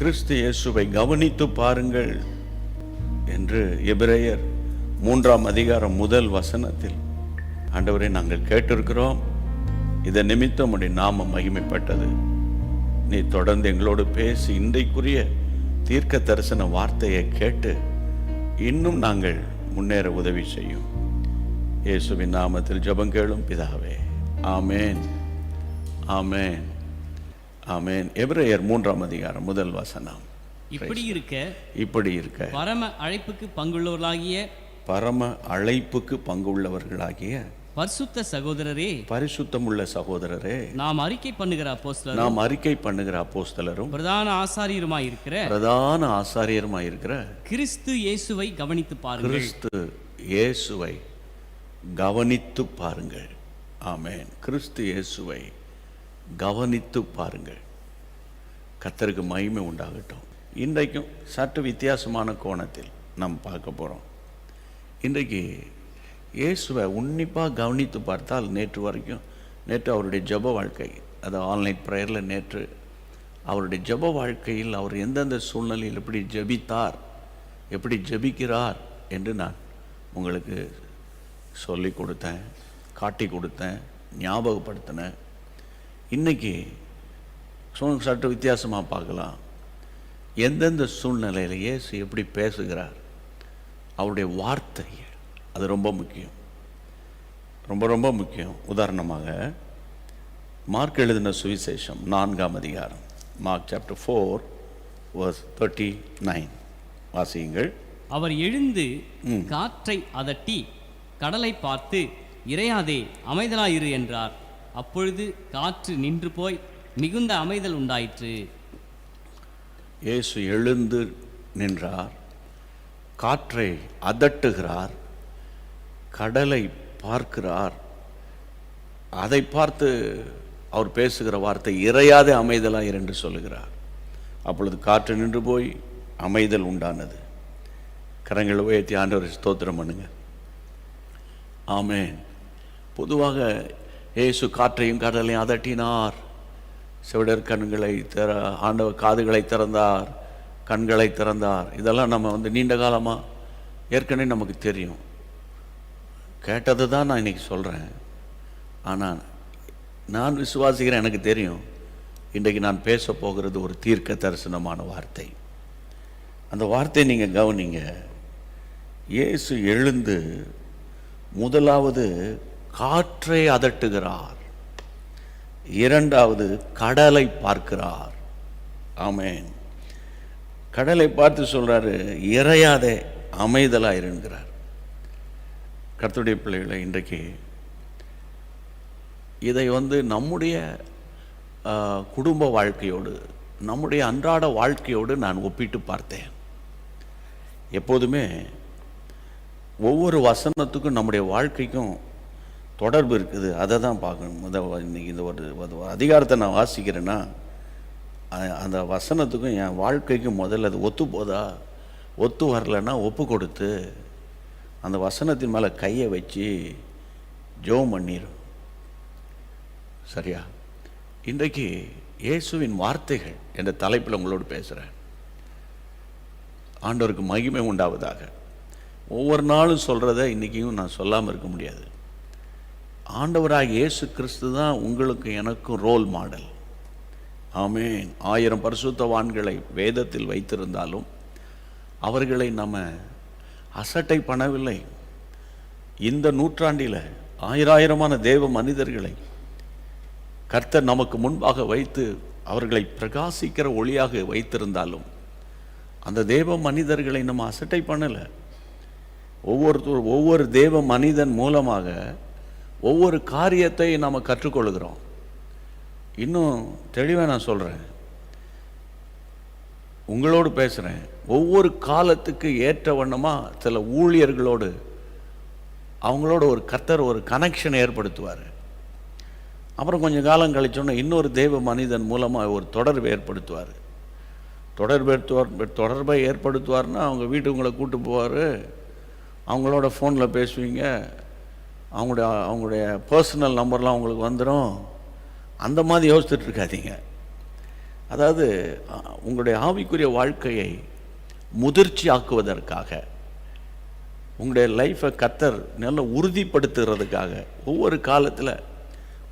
கிறிஸ்து இயேசுவை கவனித்து பாருங்கள் என்று எபிரேயர் 3ஆம் அதிகாரம் 1 வசனத்தில் ஆண்டவரை நாங்கள் கேட்டிருக்கிறோம். இதை நிமித்தம் உடைய நாமம் மகிமைப்பட்டது. நீ தொடர்ந்து எங்களோடு பேசி இன்றைக்குரிய தீர்க்க தரிசன வார்த்தையை கேட்டு இன்னும் நாங்கள் முன்னேற உதவி செய்யும். இயேசுவின் நாமத்தில் ஜெபம் கேளும் பிதாவே. ஆமேன், ஆமேன், ஆமேன். எபிரேயர் 3ஆம் அதிகாரம் 1 வசனம். இப்படி இருக்க பரம அழைப்புக்கு பங்குள்ளவர்களாகிய பரிசுத்த சகோதரரே, பரிசுத்தமுள்ள சகோதரரே, நாம் அறிக்கை பண்ணுகிற அப்போஸ்தலரும் பிரதான ஆசாரியருமாயிருக்கிற கிறிஸ்து இயேசுவை கவனித்து பாருங்கள். ஆமென். கிறிஸ்து இயேசுவை கவனித்து பாருங்கள். கர்த்தருக்கு மகிமை உண்டாகட்டும். இன்றைக்கும் சற்று வித்தியாசமான கோணத்தில் நாம் பார்க்க போகிறோம். இன்றைக்கு இயேசுவை உன்னிப்பாக கவனித்து பார்த்தால் நேற்று அவருடைய ஜெப வாழ்க்கை, அது ஆன்லைன் ப்ரேயரில் நேற்று அவருடைய ஜெப வாழ்க்கையில் அவர் எந்தெந்த சூழ்நிலையில் எப்படி ஜெபித்தார், எப்படி ஜெபிக்கிறார் என்று நான் உங்களுக்கு சொல்லி கொடுத்தேன், காட்டி கொடுத்தேன், ஞாபகப்படுத்தினேன். இன்றைக்கி சற்று வித்தியாசமாக பார்க்கலாம். எந்தெந்த சூழ்நிலையில் இயேசு எப்படி பேசுகிறார், அவருடைய வார்த்தை, அது ரொம்ப முக்கியம், ரொம்ப முக்கியம். உதாரணமாக மார்க் எழுதின சுவிசேஷம் 4ஆம் அதிகாரம், மார்க் சாப்டர் 4 verse 39 வாசியுங்கள். அவர் எழுந்து காற்றை அதட்டி கடலை பார்த்து, இறையாதே, அமைதலாயிரு என்றார். அப்பொழுது காற்று நின்று போய் மிகுந்த அமைதல் உண்டாயிற்று. இயேசு எழுந்து நின்றார், காற்றை அதட்டுகிறார், கடலை பார்க்கிறார். அதை பார்த்து அவர் பேசுகிற வார்த்தை இறையாதே, அமைதலாயிரு என்று சொல்லுகிறார். அப்பொழுது காற்று நின்று போய் அமைதல் உண்டானது. கரங்களை உயர்த்தி ஆண்டவரை ஸ்தோத்திரம் பண்ணுங்க. ஆமென். பொதுவாக இயேசு காற்றையும் கடலையும் அதட்டினார். செவிடர் ஆண்டவர் காதுகளை திறந்தார், கண்களை திறந்தார். இதெல்லாம் நம்ம நீண்ட காலமாக ஏற்கனவே நமக்கு தெரியும், கேட்டது தான் நான் இன்றைக்கி சொல்கிறேன். ஆனால் நான் விசுவாசிக்கிறேன், எனக்கு தெரியும், இன்றைக்கு நான் பேச போகிறது ஒரு தீர்க்க தரிசனமான வார்த்தை. அந்த வார்த்தையை நீங்கள் கவனிங்க. இயேசு எழுந்து முதலாவது காற்றை அதட்டுகிறார், இரண்டாவது கடலை பார்க்கிறார். ஆமென். கடலை பார்த்து சொல்றாரு, இறையாதே, அமைதலாயிருங்கிறார். கர்த்தருடைய பிள்ளைகளை, இன்றைக்கு இதை நம்முடைய குடும்ப வாழ்க்கையோடு, நம்முடைய அன்றாட வாழ்க்கையோடு நான் ஒப்பிட்டு பார்த்தேன். எப்போதுமே ஒவ்வொரு வசனத்துக்கும் நம்முடைய வாழ்க்கைக்கும் தொடர்பு இருக்குது. அதை தான் பார்க்கணும். இன்றைக்கி இந்த ஒரு அதிகாரத்தை நான் வாசிக்கிறேன்னா அந்த வசனத்துக்கும் என் வாழ்க்கைக்கும் முதல்ல அது ஒத்து போதா, ஒத்து வரலைன்னா ஒப்பு கொடுத்து அந்த வசனத்தின் மேலே கையை வச்சு ஜெபம் பண்ணிடும். சரியா? இன்றைக்கு இயேசுவின் வார்த்தைகள் என்ற தலைப்பில் உங்களோடு பேசுகிறேன். ஆண்டவருக்கு மகிமை உண்டாவதாக. ஒவ்வொரு நாளும் சொல்கிறத இன்றைக்கியும் நான் சொல்லாமல் இருக்க முடியாது. ஆண்டவராக இயேசு கிறிஸ்து தான் உங்களுக்கு எனக்கும் ரோல் மாடல். ஆமென். 1000 பரிசுத்தவான்களை வேதத்தில் வைத்திருந்தாலும் அவர்களை நம்ம அசட்டை பண்ணவில்லை. இந்த நூற்றாண்டில் 1000 தேவ மனிதர்களை கர்த்தர் நமக்கு முன்பாக வைத்து அவர்களை பிரகாசிக்கிற ஒளியாக வைத்திருந்தாலும் அந்த தேவ மனிதர்களை நம்ம அசட்டை பண்ணலை. ஒவ்வொரு தேவ மனிதன் மூலமாக ஒவ்வொரு காரியத்தை நாம் கற்றுக்கொள்கிறோம். இன்னும் தெளிவாக நான் சொல்கிறேன், உங்களோடு பேசுகிறேன். ஒவ்வொரு காலத்துக்கு ஏற்ற வண்ணமாக சில ஊழியர்களோடு அவங்களோட ஒரு கர்த்தர் ஒரு கனெக்ஷனை ஏற்படுத்துவார். அப்புறம் கொஞ்சம் காலம் கழிச்சோன்னா இன்னொரு தேவ மனிதன் மூலமாக ஒரு தொடர்பை ஏற்படுத்துவார். தொடர்பை ஏற்படுத்துவார்னா அவங்க வீட்டுக்கு உங்களை கூப்பிட்டு போவார், அவங்களோட ஃபோனில் பேசுவீங்க, அவங்களுடைய பர்சனல் நம்பர்லாம் உங்களுக்கு வந்துடும். அந்த மாதிரி யோசிச்சுட்டு இருக்காதீங்க. அதாவது உங்களுடைய ஆவிக்குரிய வாழ்க்கையை முதிர்ச்சி ஆக்குவதற்காக, உங்களுடைய லைஃப்பை கர்த்தர் நல்ல உறுதிப்படுத்துகிறதுக்காக ஒவ்வொரு காலத்தில்,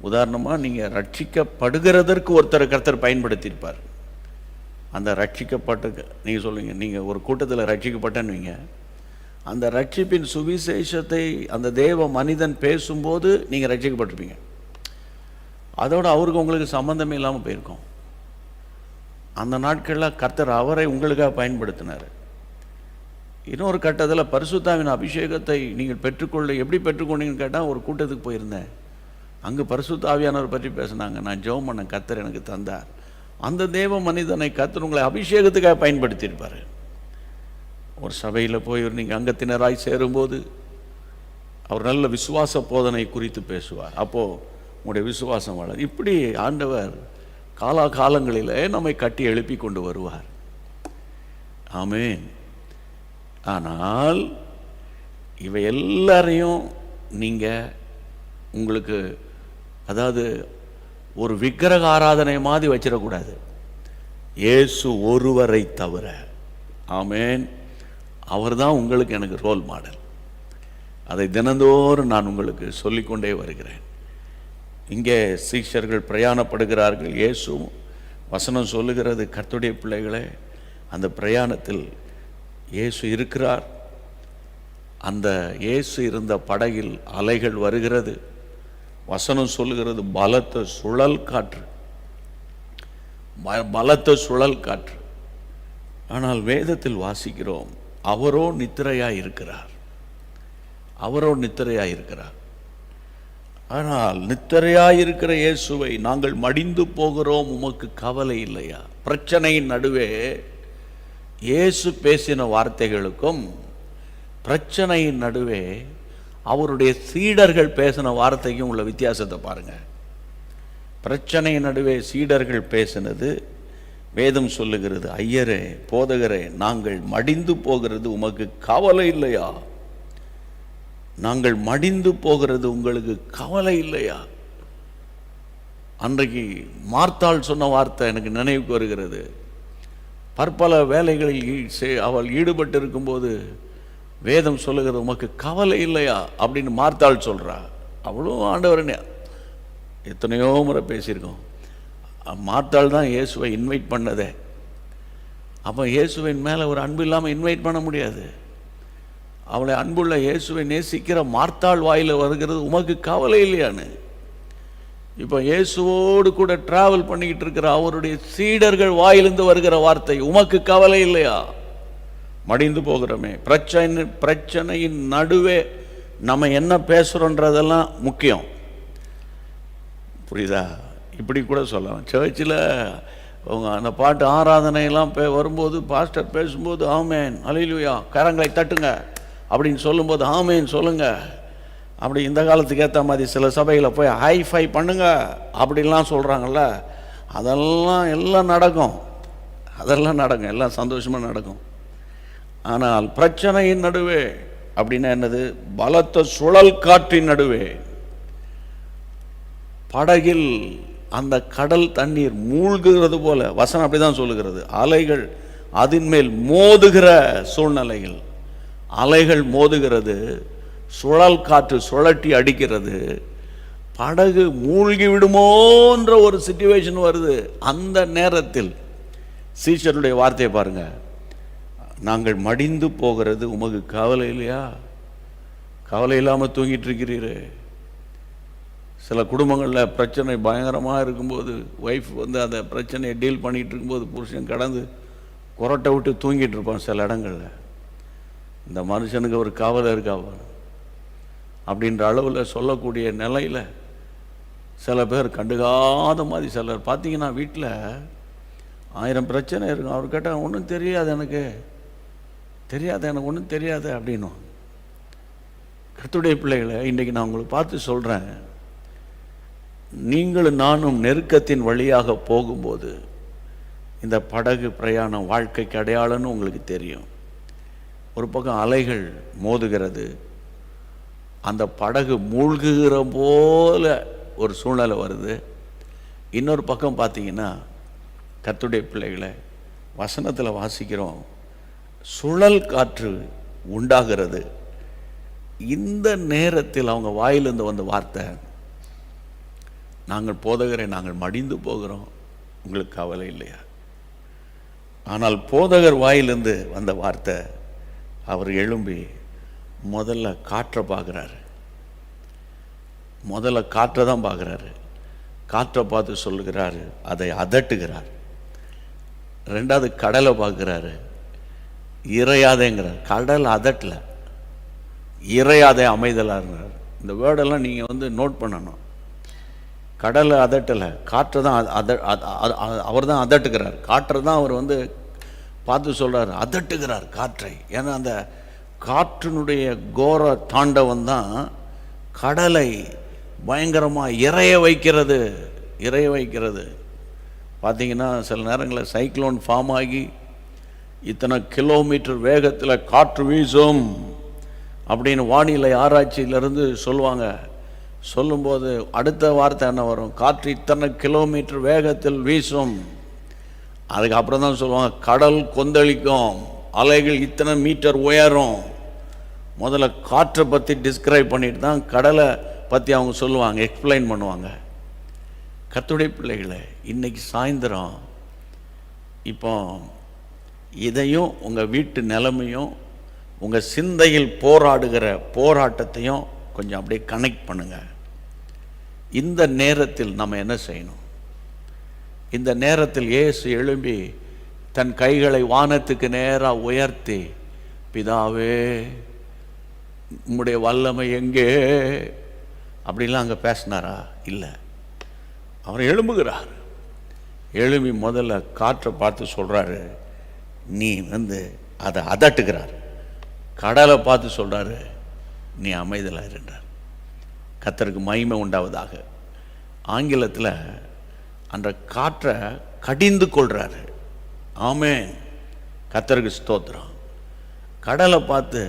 உதாரணமாக நீங்கள் ரட்சிக்கப்படுகிறதற்கு ஒருத்தரை கர்த்தர் பயன்படுத்தியிருப்பார். அந்த ரட்சிக்கப்பட்டு நீங்கள் சொல்லுவீங்க, நீங்கள் ஒரு கூட்டத்தில் ரட்சிக்கப்பட்டேன்னுவீங்க, அந்த ரட்சிப்பின் சுவிசேஷத்தை அந்த தேவ மனிதன் பேசும்போது நீங்கள் ரட்சிக்கப்பட்டிருப்பீங்க. அதோடு அவருக்கு உங்களுக்கு சம்மந்தமே இல்லாமல் போயிருக்கோம். அந்த நாட்களில் கர்த்தர் அவரை உங்களுக்காக பயன்படுத்தினார். இன்னொரு கட்டத்தில் பரிசுத்தாவின் அபிஷேகத்தை நீங்கள் எப்படி பெற்றுக்கொண்டீங்கன்னு கேட்டால், ஒரு கூட்டத்துக்கு போயிருந்தேன், அங்கே பரிசுத்த ஆவியானவர் பற்றி பேசினாங்க. நான் ஜெபம் பண்ண, கர்த்தர் எனக்கு தந்தார். அந்த தேவ மனிதனை கர்த்தர் உங்களை அபிஷேகத்துக்காக பயன்படுத்தியிருப்பார். ஒரு சபையில் போய் நீங்கள் அங்கத்தினராய் சேரும்போது அவர் நல்ல விசுவாச போதனை குறித்து பேசுவார். அப்போது உங்களுடைய விசுவாசம் வளரும். இப்படி ஆண்டவர் காலாகாலங்களிலே நம்மை கட்டி எழுப்பி கொண்டு வருவார். ஆமென். ஆனால் இவை எல்லாரையும் நீங்கள் உங்களுக்கு, அதாவது ஒரு விக்கிரக ஆராதனை மாதிரி வச்சிடக்கூடாது. இயேசு ஒருவரை தவிர. ஆமென். அவர் தான் உங்களுக்கு எனக்கு ரோல் மாடல். அதை தினந்தோறும் நான் உங்களுக்கு சொல்லிக்கொண்டே வருகிறேன். இங்கே சீஷர்கள் பிரயாணப்படுகிறார்கள். இயேசு வசனம் சொல்லுகிறது, கர்த்தருடைய பிள்ளைகளே, அந்த பிரயாணத்தில் இயேசு இருக்கிறார். அந்த இயேசு இருந்த படகில் அலைகள் வருகிறது. வசனம் சொல்லுகிறது, பலத்த சுழல் காற்று, பலத்த சுழல் காற்று. ஆனால் வேதத்தில் வாசிக்கிறோம், அவரோ நித்திரையாய் இருக்கிறார். அவரோ நித்திரையாய் இருக்கிறார். ஆனால் நித்திரையாயிருக்கிற இயேசுவை, நாங்கள் மடிந்து போகிறோம், உமக்கு கவலை இல்லையா? பிரச்சனையின் நடுவே இயேசு பேசின வார்த்தைகளுக்கும் பிரச்சனையின் நடுவே அவருடைய சீடர்கள் பேசின வார்த்தைக்கும் உள்ள வித்தியாசத்தை பாருங்க. பிரச்சனையின் நடுவே சீடர்கள் பேசினது, வேதம் சொல்லுகிறது, ஐயரே, போதகரே, நாங்கள் மடிந்து போகிறது உமக்கு கவலை இல்லையா? நாங்கள் மடிந்து போகிறது உங்களுக்கு கவலை இல்லையா? அன்றைக்கு மார்த்தாள் சொன்ன வார்த்தை எனக்கு நினைவுக்கு வருகிறது. பற்பல வேலைகளில் அவள் ஈடுபட்டு இருக்கும்போது வேதம் சொல்லுகிறது, உமக்கு கவலை இல்லையா அப்படின்னு மார்த்தாள் சொல்கிறா. அவளும் ஆண்டவரனே எத்தனையோ முறை பேசியிருக்கோம். மார்த்தாள் தான் இயேசுவை இன்வைட் பண்ணதே. அப்போ இயேசுவின் மேலே ஒரு அன்பு இல்லாமல் இன்வைட் பண்ண முடியாது. அவளை அன்புள்ள இயேசுவை நேசிக்கிற மார்த்தாள் வாயில் வருகிறது, உமக்கு கவலை இல்லையான்னு. இப்போ இயேசுவோடு கூட டிராவல் பண்ணிக்கிட்டு இருக்கிற அவருடைய சீடர்கள் வாயிலிருந்து வருகிற வார்த்தை, உமக்கு கவலை இல்லையா? மடிந்து போகிறோமே. பிரச்சனையின் நடுவே நம்ம என்ன பேசுகிறோன்றதெல்லாம் முக்கியம். புரியுதா? இப்படி கூட சொல்லலாம். சர்ச்சில் அவங்க அந்த பாட்டு ஆராதனையெல்லாம் வரும்போது பாஸ்டர் பேசும்போது ஆமேன் அல்லேலூயா கரங்களை தட்டுங்க அப்படின்னு சொல்லும்போது ஆமேன் சொல்லுங்க. அப்படி இந்த காலத்துக்கு ஏற்ற மாதிரி சில சபையில் போய் ஹைஃபை பண்ணுங்க அப்படின்லாம் சொல்கிறாங்கல்ல, எல்லாம் நடக்கும். அதெல்லாம் நடக்கும், எல்லாம் சந்தோஷமாக நடக்கும். ஆனால் பிரச்சனையின் நடுவே அப்படின்னா என்னது? பலத்த சுழல் காற்றின் நடுவே படகில் அந்த கடல் தண்ணீர் மூழ்குகிறது போல, வசனம் அப்படிதான் சொல்லுகிறது. அலைகள் அதன் மேல் மோதுகிற சூழ்நிலைகள், அலைகள் மோதுகிறது, சுழல் காற்று சுழட்டி அடிக்கிறது, படகு மூழ்கி விடுமோன்ற ஒரு சிச்சுவேஷன் வருது. அந்த நேரத்தில் சீஷருடைய வார்த்தையை பாருங்க, நாங்கள் மடிந்து போகிறது உமக்கு கவலை இல்லையா? கவலை இல்லாமல் தூங்கிட்டு இருக்கிறீரே. சில குடும்பங்களில் பிரச்சனை பயங்கரமாக இருக்கும்போது ஒய்ஃப் அந்த பிரச்சனையை டீல் பண்ணிகிட்டு இருக்கும்போது புருஷன் கடந்து குரட்டை விட்டு தூங்கிட்டு இருப்பான். சில இடங்களில் இந்த மனுஷனுக்கு ஒரு கவலை இருக்கா அப்படின்ற அளவில் சொல்லக்கூடிய நிலையில் சில பேர் கண்டுக்காத மாதிரி, சிலர் பார்த்தீங்கன்னா வீட்டில் 1000 பிரச்சனை இருக்கும். அவர் கேட்டால் ஒன்றும் தெரியாது, எனக்கு ஒன்றும் தெரியாது அப்படின்னும். கர்த்தருடைய பிள்ளைகளை இன்றைக்கி நான் உங்களுக்கு பார்த்து சொல்கிறேன், நீங்களும் நானும் நெருக்கத்தின் வழியாக போகும்போது இந்த படகு பிரயாணம் வாழ்க்கைக்கு அடையாளம்னு உங்களுக்கு தெரியும். ஒரு பக்கம் அலைகள் மோதுகிறது, அந்த படகு மூழ்குகிற போல ஒரு சூழ்நிலை வருது. இன்னொரு பக்கம் பார்த்தீங்கன்னா கர்த்தருடைய பிள்ளைகளை, வசனத்தில் வாசிக்கிறோம், சுழல் காற்று உண்டாகிறது. இந்த நேரத்தில் அவங்க வாயிலிருந்து வந்த வார்த்தை, நாங்கள் போதகரை நாங்கள் மடிந்து போகிறோம், உங்களுக்கு கவலை இல்லையா? ஆனால் போதகர் வாயிலிருந்து வந்த வார்த்தை, அவர் எழும்பி முதல்ல காற்றை பார்க்குறாரு. முதல்ல காற்றை தான் பார்க்குறாரு. காற்றை பார்த்து சொல்லுகிறாரு, அதை அதட்டுகிறார். ரெண்டாவது கடலை பார்க்குறாரு, இறையாதேங்கிறார். கடல் அதட்டல, இறையாதே அமைதலாகிறார். இந்த வேர்டெல்லாம் நீங்கள் நோட் பண்ணணும். கடலை அதட்டலை, காற்றை தான் அவர் தான் அதட்டுகிறார். காற்றை தான் அவர் பார்த்து சொல்கிறார், அதட்டுகிறார் காற்றை. ஏன்னா அந்த காற்றினுடைய கோர தாண்டவம் தான் கடலை பயங்கரமாக இறைய வைக்கிறது. பார்த்தீங்கன்னா சில நேரங்களில் சைக்ளோன் ஃபார்ம் ஆகி இத்தனை கிலோமீட்டர் வேகத்தில் காற்று வீசும் அப்படின்னு வானிலை ஆராய்ச்சியிலேருந்து சொல்லுவாங்க. சொல்லும்போது அடுத்த வார்த்தை என்ன வரும்? காற்று இத்தனை கிலோமீட்டர் வேகத்தில் வீசும். அதுக்கப்புறம் தான் சொல்லுவாங்க, கடல் கொந்தளிக்கும், அலைகள் இத்தனை மீட்டர் உயரும். முதல்ல காற்றை பற்றி டிஸ்கிரைப் பண்ணிட்டு தான் கடலை பற்றி அவங்க சொல்லுவாங்க, எக்ஸ்பிளைன் பண்ணுவாங்க. கர்த்தருடைய பிள்ளைகளை, இன்னைக்கு சாயந்தரம் இப்போ இதையும் உங்கள் வீட்டு நிலைமையும் உங்கள் சிந்தையில் போராடுகிற போராட்டத்தையும் கொஞ்சம் அப்படியே கனெக்ட் பண்ணுங்கள். இந்த நேரத்தில் நம்ம என்ன செய்யணும்? இந்த நேரத்தில் இயேசு எழும்பி தன் கைகளை வானத்துக்கு நேராக உயர்த்தி, பிதாவே உம்முடைய வல்லமை எங்கே அப்படிலாம் அங்கே பேசினாரா? இல்லை. அவர் எழும்புகிறார். எழும்பி முதல்ல காற்றை பார்த்து சொல்கிறாரு, நீ அதை அதட்டுகிறார். கடலை பார்த்து சொல்கிறாரு, நீ அமைதலாக இருந்தார். கர்த்தருக்கு மகிமை உண்டாவதாக. ஆங்கிலத்தில் அந்த காற்றை கடிந்து கொள்கிறாரு. ஆமென், கர்த்தருக்கு ஸ்தோத்திரம். கடலை பார்த்து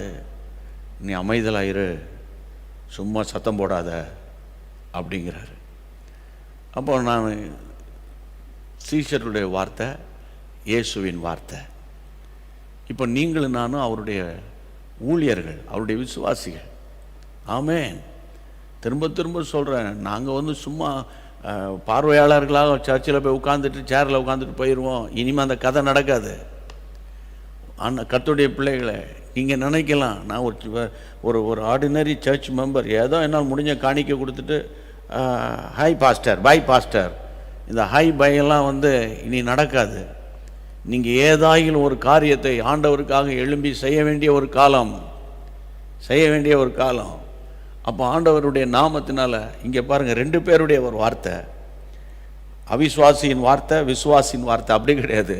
நீ அமைதலாயிரு, சும்மா சத்தம் போடாத அப்படிங்கிறாரு. அப்போ நான் சீஷருடைய வார்த்தை, இயேசுவின் வார்த்தை. இப்போ நீங்களும் நானும் அவருடைய ஊழியர்கள், அவருடைய விசுவாசிகள். ஆமென். திரும்ப திரும்ப சொல்கிறேன், நாங்கள் சும்மா பார்வையாளர்களாக சர்ச்சில் போய் உட்காந்துட்டு சேரில் உட்காந்துட்டு போயிடுவோம். இனிமேல் அந்த கதை நடக்காது. ஆனால் கர்த்தருடைய பிள்ளைகளை, நீங்கள் நினைக்கலாம் நான் ஒரு ஒரு ஆர்டினரி சர்ச் மெம்பர், ஏதோ என்னால் முடிஞ்ச காணிக்கை கொடுத்துட்டு ஹை பாஸ்டர், பை பாஸ்டர், இந்த ஹை பையெல்லாம் இனி நடக்காது. நீங்கள் ஏதாயிலும் ஒரு காரியத்தை ஆண்டவருக்காக எழும்பி செய்ய வேண்டிய ஒரு காலம். அப்போ ஆண்டவருடைய நாமத்தினால இங்கே பாருங்கள், 2 பேருடைய ஒரு வார்த்தை, அவிசுவாசியின் வார்த்தை, விசுவாசியின் வார்த்தை அப்படி கிடையாது.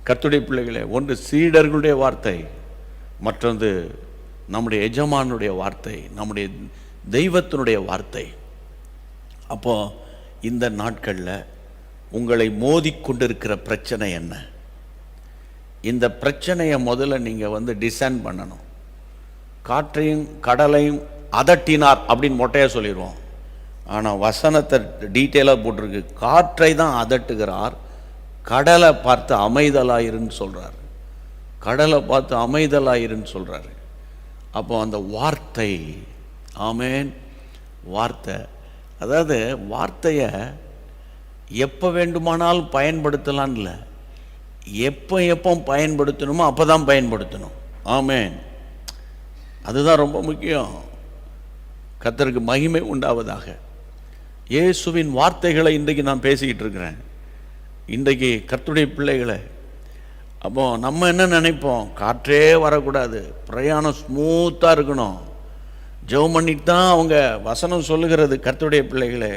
கர்த்தருடைய பிள்ளைகளே, ஒன்று சீடர்களுடைய வார்த்தை, மற்றொன்று நம்முடைய எஜமானுடைய வார்த்தை, நம்முடைய தெய்வத்தினுடைய வார்த்தை. அப்போ இந்த நாட்களில் உங்களை மோதிக்கொண்டிருக்கிற பிரச்சனை என்ன? இந்த பிரச்சனையை முதல்ல நீங்கள் டிசைன் பண்ணணும். காற்றையும் கடலையும் அதட்டினார் அப்படின்னு மொட்டையாக சொல்லிடுவோம். ஆனால் வசனத்தை டீட்டெயிலாக போட்டிருக்கு. காற்றை தான் அதட்டுகிறார், கடலை பார்த்து அமைதலாயிருன்னு சொல்கிறார். கடலை பார்த்து அமைதலாயிருன்னு சொல்கிறாரு. அப்போ அந்த வார்த்தை, ஆமென், வார்த்தை, அதாவது வார்த்தையை எப்போ வேண்டுமானாலும் பயன்படுத்தலான்னு இல்லை, எப்போ பயன்படுத்தணுமோ அப்போ தான் பயன்படுத்தணும். ஆமென். அதுதான் ரொம்ப முக்கியம். கர்த்தருக்கு மகிமை உண்டாவதாக. இயேசுவின் வார்த்தைகளை இன்றைக்கு நான் பேசிக்கிட்டு இருக்கிறேன். இன்றைக்கு கர்த்தருடைய பிள்ளைகளை, அப்போ நம்ம என்ன நினைப்போம்? காற்றே வரக்கூடாது, பிரயாணம் ஸ்மூத்தாக இருக்கணும், ஜெபம் பண்ணிட்டு தான் அவங்க வசனம் சொல்லுகிறது. கர்த்தருடைய பிள்ளைகளே,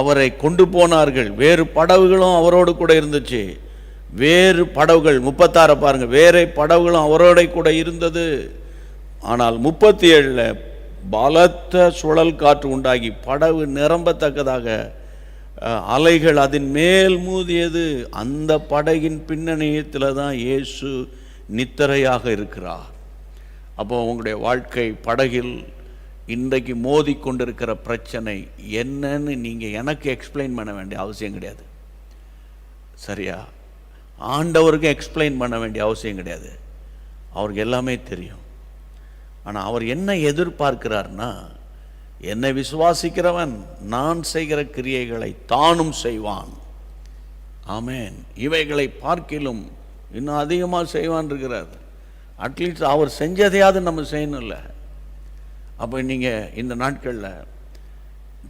அவரை கொண்டு போனார்கள், வேறு படகுகளும் அவரோடு கூட இருந்துச்சு. வேறு படகுகள் 36 பாருங்கள், வேறு படகுகளும் அவரோட கூட இருந்தது. ஆனால் 37 பலத்த சுழல் காற்று உண்டாகி படகு நிரம்பத்தக்கதாக அலைகள் அதன் மேல் மோதியது. அந்த படகின் பின்னணியத்தில் தான் இயேசு நித்திரையாக இருக்கிறார். அப்போ உங்களுடைய வாழ்க்கை படகில் இன்றைக்கு மோதி கொண்டிருக்கிற பிரச்சனை என்னன்னு நீங்கள் எனக்கு எக்ஸ்பிளைன் பண்ண வேண்டிய அவசியம் கிடையாது. சரியா? ஆண்டவருக்கு எக்ஸ்பிளைன் பண்ண வேண்டிய அவசியம் கிடையாது, அவருக்கு எல்லாமே தெரியும். ஆனால் அவர் என்ன எதிர்பார்க்கிறார்னா, என்னை விசுவாசிக்கிறவன் நான் செய்கிற கிரியைகளை தானும் செய்வான். ஆமென். இவைகளை பார்க்கிலும் இன்னும் அதிகமாக செய்வான் இருக்கிறார். அட்லீஸ்ட் அவர் செஞ்சதையாவது நம்ம செய்யணும் இல்லை? அப்போ நீங்கள் இந்த நாட்களில்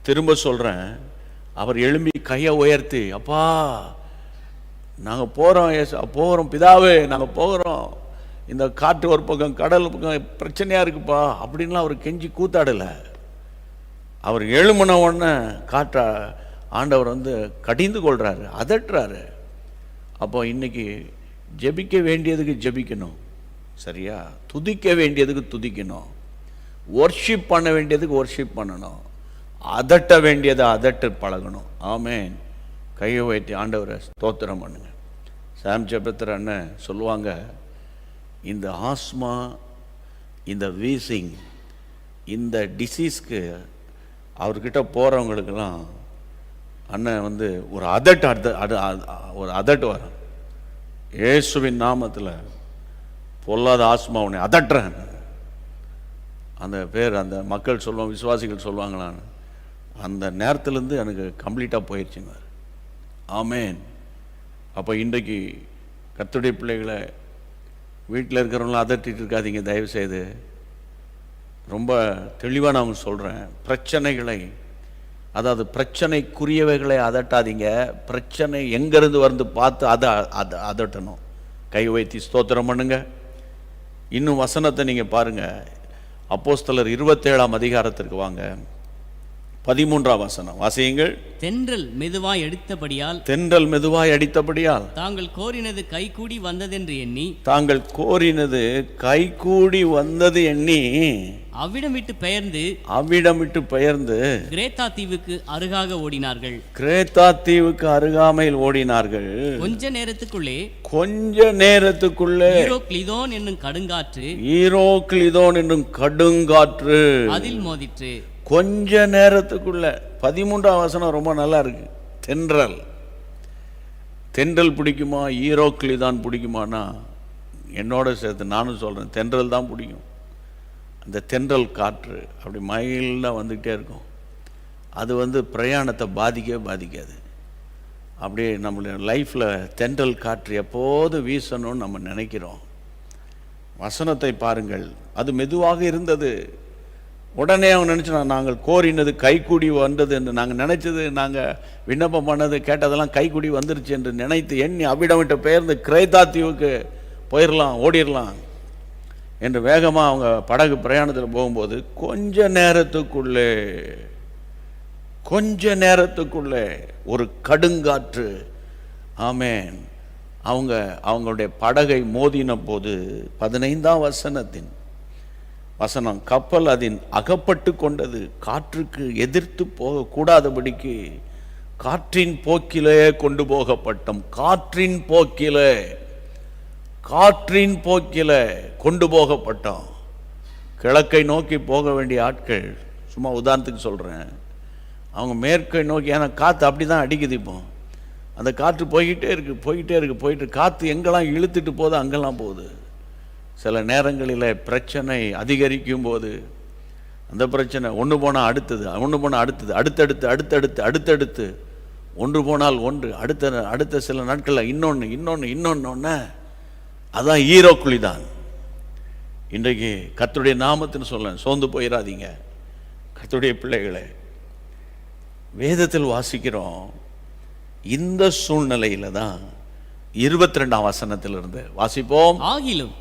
திரும்ப சொல்கிறேன், அவர் எழும்பி கையை உயர்த்தி, அப்பா நாங்கள் போகிறோம் பிதாவே, நாங்கள் போகிறோம், இந்த காற்று ஒரு பக்கம் கடல் பக்கம் பிரச்சனையாக இருக்குப்பா அப்படின்லாம் அவர் கெஞ்சி கூத்தாடலை. அவர் எழும்பின உடனே காற்ற ஆண்டவர் கடிந்து கொள்கிறாரு, அதட்டுறாரு. அப்போ இன்னைக்கு ஜெபிக்க வேண்டியதுக்கு ஜெபிக்கணும், சரியா? துதிக்க வேண்டியதுக்கு துதிக்கணும், ஒர்ஷிப் பண்ண வேண்டியதுக்கு ஒர்ஷிப் பண்ணணும், அதட்ட வேண்டியதை அதட்டு பழகணும். ஆமென். கையை வைத்து ஆண்டவரை ஸ்தோத்திரம் பண்ணுங்க. சாம் ஜெபத்திர அண்ணன் சொல்லுவாங்க, இந்த ஆஸ்மா, இந்த வீசிங், இந்த டிசீஸ்க்கு அவர்கிட்ட போகிறவங்களுக்கெல்லாம் அண்ணன் ஒரு அதட்டு வரும். இயேசுவின் நாமத்தில் பொல்லாத ஆஸ்மா உன்னை அதட்டுறேன். அந்த பேர் அந்த மக்கள் சொல்லுவாங்க, விசுவாசிகள் சொல்லுவாங்களான்னு, அந்த நேரத்துலேருந்து எனக்கு கம்ப்ளீட்டாக போயிடுச்சுங்க. ஆமென். அப்போ இன்றைக்கு கர்த்தருடைய பிள்ளைகளை வீட்டில் இருக்கிறவங்களாம் அதட்டிட்டு இருக்காதீங்க தயவுசெய்து. ரொம்ப தெளிவாக நான் சொல்கிறேன், பிரச்சனைகளை, அதாவது பிரச்சனைக்குரியவைகளை அதட்டாதீங்க, பிரச்சனை எங்கேருந்து வந்து பார்த்து அதை அதட்டணும். கை வைத்து ஸ்தோத்திரம் பண்ணுங்க. இன்னும் வசனத்தை நீங்கள் பாருங்கள், அப்போஸ்தலர் 27ஆம் அதிகாரத்திற்கு வாங்க, 13ஆம் வசனம் வாசியுங்கள். தென்றல் மெதுவாய் அடித்தபடியால், தென்றல் மெதுவாய் அடித்தபடியால் தாங்கள் கோரினது கைகூடி வந்ததென்று எண்ணி, தாங்கள் கோரினது கைகூடி வந்தது எண்ணி அவ்விடம் விட்டு பெயர்ந்து கிரேத்தா தீவுக்கு அருகாக ஓடினார்கள். கிரேத்தா தீவுக்கு அருகாமையில் ஓடினார்கள். கொஞ்ச நேரத்துக்குள்ளே ஈரோக்லிதோன் என்னும் கடுங்காற்று அதில் மோதிற்று. கொஞ்ச நேரத்துக்குள்ள. 13ஆம் வசனம் ரொம்ப நல்லா இருக்கு. தென்றல் பிடிக்குமா, ஈரோக்லிதான் பிடிக்குமானா, என்னோட சேர்த்து நானும் சொல்கிறேன், தென்றல் தான் பிடிக்கும். அந்த தென்றல் காற்று அப்படி மைல்டாக வந்துக்கிட்டே இருக்கும். அது பிரயாணத்தை பாதிக்காது. அப்படியே நம்மளுடைய லைஃப்பில் தென்றல் காற்று எப்போது வீசணும்னு நம்ம நினைக்கிறோம். வசனத்தை பாருங்கள், அது மெதுவாக இருந்தது. உடனே அவங்க நினச்சோம், நாங்கள் கோரினது கைக்கூடி வந்தது என்று, நாங்கள் நினச்சது, நாங்கள் விண்ணப்பம் பண்ணது, கேட்டதெல்லாம் கைக்கூடி வந்துருச்சு என்று நினைத்து எண்ணி அவ்விடம் விட்டு பெயர்ந்து கிரேத்தா தீவுக்கு போயிடலாம், ஓடிடலாம் என்று வேகமாக அவங்க படகு பிரயாணத்தில் போகும்போது கொஞ்ச நேரத்துக்குள்ளே ஒரு கடுங்காற்று. ஆமென். அவங்களுடைய படகை மோதின போது 15ஆம் வசனம், கப்பல் அதின் அகப்பட்டு கொண்டது, காற்றுக்கு எதிர்த்து போகக்கூடாதபடிக்கு காற்றின் போக்கிலே கொண்டு போகப்பட்டோம். காற்றின் போக்கிலே கொண்டு போகப்பட்டோம். கிழக்கை நோக்கி போக வேண்டிய ஆட்கள், சும்மா உதாரணத்துக்கு சொல்கிறேன், அவங்க மேற்கை நோக்கி, ஏன்னா காற்று அப்படி தான் அடிக்குது. இப்போ அந்த காற்று போய்கிட்டே இருக்கு. காற்று எங்கெல்லாம் இழுத்துட்டு போதோ அங்கெல்லாம் போகுது. சில நேரங்களில் பிரச்சனை அதிகரிக்கும் போது அந்த பிரச்சனை ஒன்று போனால் அடுத்தது, அடுத்தடுத்து ஒன்று போனால் ஒன்று, அடுத்த சில நாட்களில் இன்னொன்று. அதான் ஈரோக்குழி தான். இன்றைக்கு கர்த்தருடைய நாமத்தின்னு சொல்ல சோர்ந்து போயிடாதீங்க. கர்த்தருடைய பிள்ளைகளே, வேதத்தில் வாசிக்கிறோம், இந்த சூழ்நிலையில தான் 22ஆம் வசனத்திலிருந்து வாசிப்போம். ஆகிலும்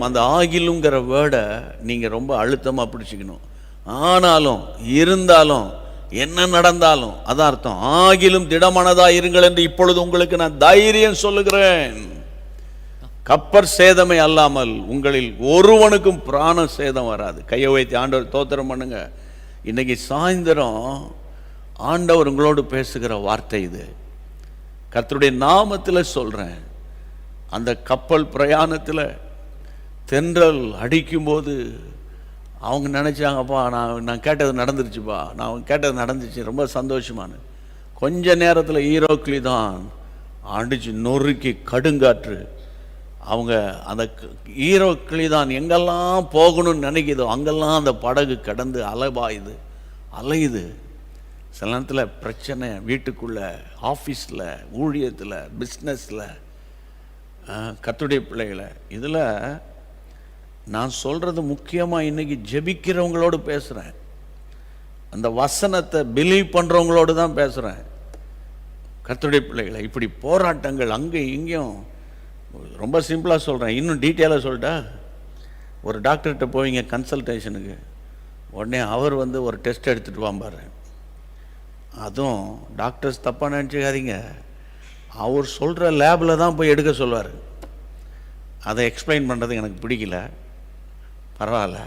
அந்த ஆகிலுங்கிற வேர்டை நீங்க ரொம்ப அழுத்தமா பிடிச்சிக்கணும். ஆனாலும், இருந்தாலும், என்ன நடந்தாலும் அதான் அர்த்தம். ஆகிலும் திடமனதா இருங்கள் என்று இப்பொழுது உங்களுக்கு நான் தைரியம் சொல்லுகிறேன். கப்பற் சேதமே அல்லாமல் உங்களில் ஒருவனுக்கும் பிராண சேதம் வராது. கையை வைத்து ஆண்டவர் தோத்திரம் பண்ணுங்க. இன்னைக்கு சாயந்தரம் ஆண்டவர் உங்களோடு பேசுகிற வார்த்தை இது. கர்த்தருடைய நாமத்தில் சொல்றேன். அந்த கப்பல் பிரயாணத்தில் தென்றல் அடிக்கும்போது அவங்க நினச்சாங்கப்பா, நான் கேட்டது நடந்துருச்சுப்பா, நான் கேட்டது நடந்துச்சு, ரொம்ப சந்தோஷமானு. கொஞ்ச நேரத்தில் ஈரோக்களி தான் அடிச்சு நொறுக்கி கடுங்காற்று. அவங்க அந்த ஈரோக்களி தான் எங்கெல்லாம் போகணும்னு நினைக்குதோ அங்கெல்லாம் அந்த படகு கடந்து அலையுது. சில நேரத்தில் பிரச்சனை வீட்டுக்குள்ளே, ஆஃபீஸில், ஊழியத்தில், பிஸ்னஸில், கர்த்தருடைய பிள்ளைகளை. இதில் நான் சொல்கிறது முக்கியமாக இன்றைக்கி ஜெபிக்கிறவங்களோடு பேசுகிறேன், அந்த வசனத்தை பிலீவ் பண்ணுறவங்களோடு தான் பேசுகிறேன். கர்த்தருடைய பிள்ளைகளை, இப்படி போராட்டங்கள் அங்கே இங்கேயும். ரொம்ப சிம்பிளாக சொல்கிறேன், இன்னும் டீட்டெயிலாக சொல்லிட்டா, ஒரு டாக்டர்கிட்ட போவீங்க கன்சல்டேஷனுக்கு, உடனே அவர் ஒரு டெஸ்ட் எடுத்துகிட்டு வாம்பார். அதுவும் டாக்டர்ஸ் தப்பாக நினச்சிக்காதீங்க, அவர் சொல்கிற லேபில் தான் போய் எடுக்க சொல்வார். அதை எக்ஸ்பிளைன் பண்ணுறது எனக்கு பிடிக்கல, பரவாயில்ல,